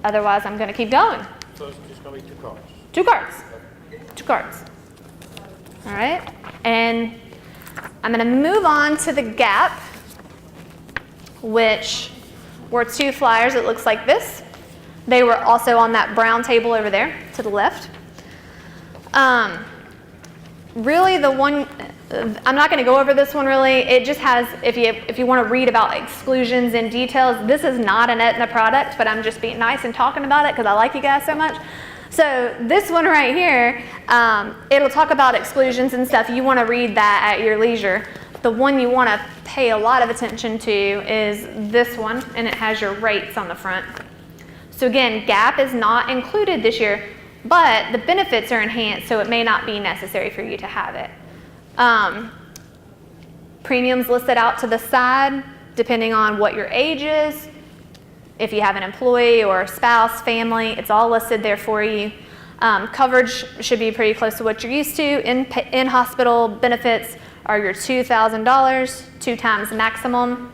Otherwise, I'm gonna keep going. So it's just gonna be 2 cards. 2 cards, 2 cards. All right, and I'm going to move on to the gap, which were 2 flyers. It looks like this. They were also on that brown table over there to the left. Really, the one, I'm not going to go over this one really. It just has, if you want to read about exclusions and details, this is not an Aetna product, but I'm just being nice and talking about it because I like you guys so much. So this one right here, it'll talk about exclusions and stuff. You want to read that at your leisure. The one you want to pay a lot of attention to is this one, and it has your rates on the front. So again, GAP is not included this year, but the benefits are enhanced, so it may not be necessary for you to have it. Premiums listed out to the side, depending on what your age is. If you have an employee or a spouse, family, it's all listed there for you. Coverage should be pretty close to what you're used to. In-hospital benefits are your $2,000, 2 times maximum.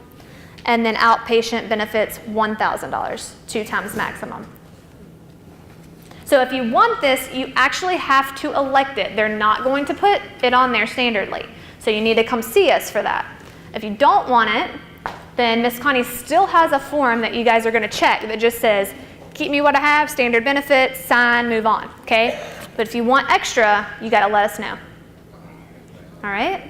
And then outpatient benefits, $1,000, 2 times maximum. So if you want this, you actually have to elect it. They're not going to put it on there standardly. So you need to come see us for that. If you don't want it, then Miss Connie still has a form that you guys are going to check that just says, keep me what I have, standard benefits, sign, move on, okay? But if you want extra, you got to let us know. All right?